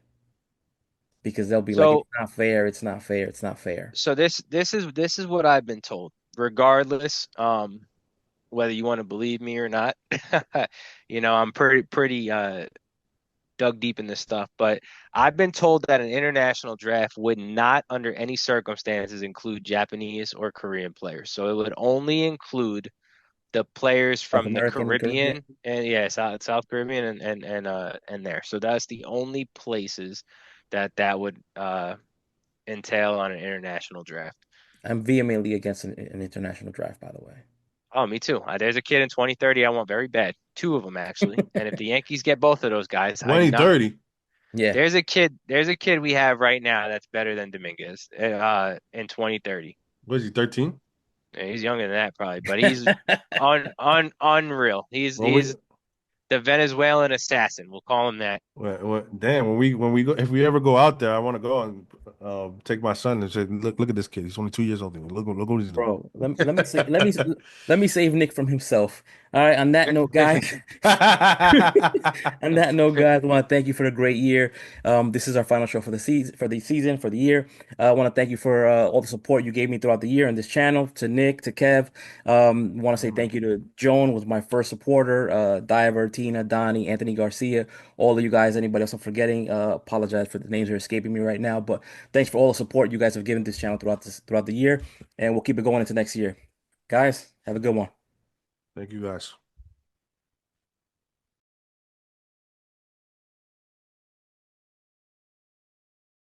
because they'll be like, it's So, not fair, it's not fair, it's not fair. so this is what I've been told. Regardless, whether you want to believe me or not, I'm pretty dug deep in this stuff, but I've been told that an international draft would not, under any circumstances, include Japanese or Korean players. So it would only include the players South from the American and Caribbean. Caribbean and yeah, South Caribbean and there. So that's the only places that would entail on an international draft. I'm vehemently against an international draft, by the way. Oh, me too. There's a kid in 2030 I want very bad. Two of them actually. And if the Yankees get both of those guys, I'm not. 2030. Yeah. There's a kid we have right now that's better than Dominguez in 2030. What is he, 13? Yeah, he's younger than that probably, but he's unreal. He's When we he's the Venezuelan assassin. We'll call him that. damn, when we go, if we ever go out there, I want to go and take my son and say, look at this kid. He's only 2 years old. Look what he's doing. Bro, let me save Nick from himself. All right, on that note, guys. On that note, guys, I want to thank you for the great year. This is our final show for the season, for the year. I want to thank you for all the support you gave me throughout the year on this channel. To Nick, to Kev, want to say thank you to Joan, was my first supporter. Diver, Tina, Donnie, Anthony Garcia, all of you guys. Anybody else I'm forgetting? Apologize for the names that are escaping me right now. But thanks for all the support you guys have given this channel throughout the year, and we'll keep it going into next year. Guys, have a good one. Thank you, guys.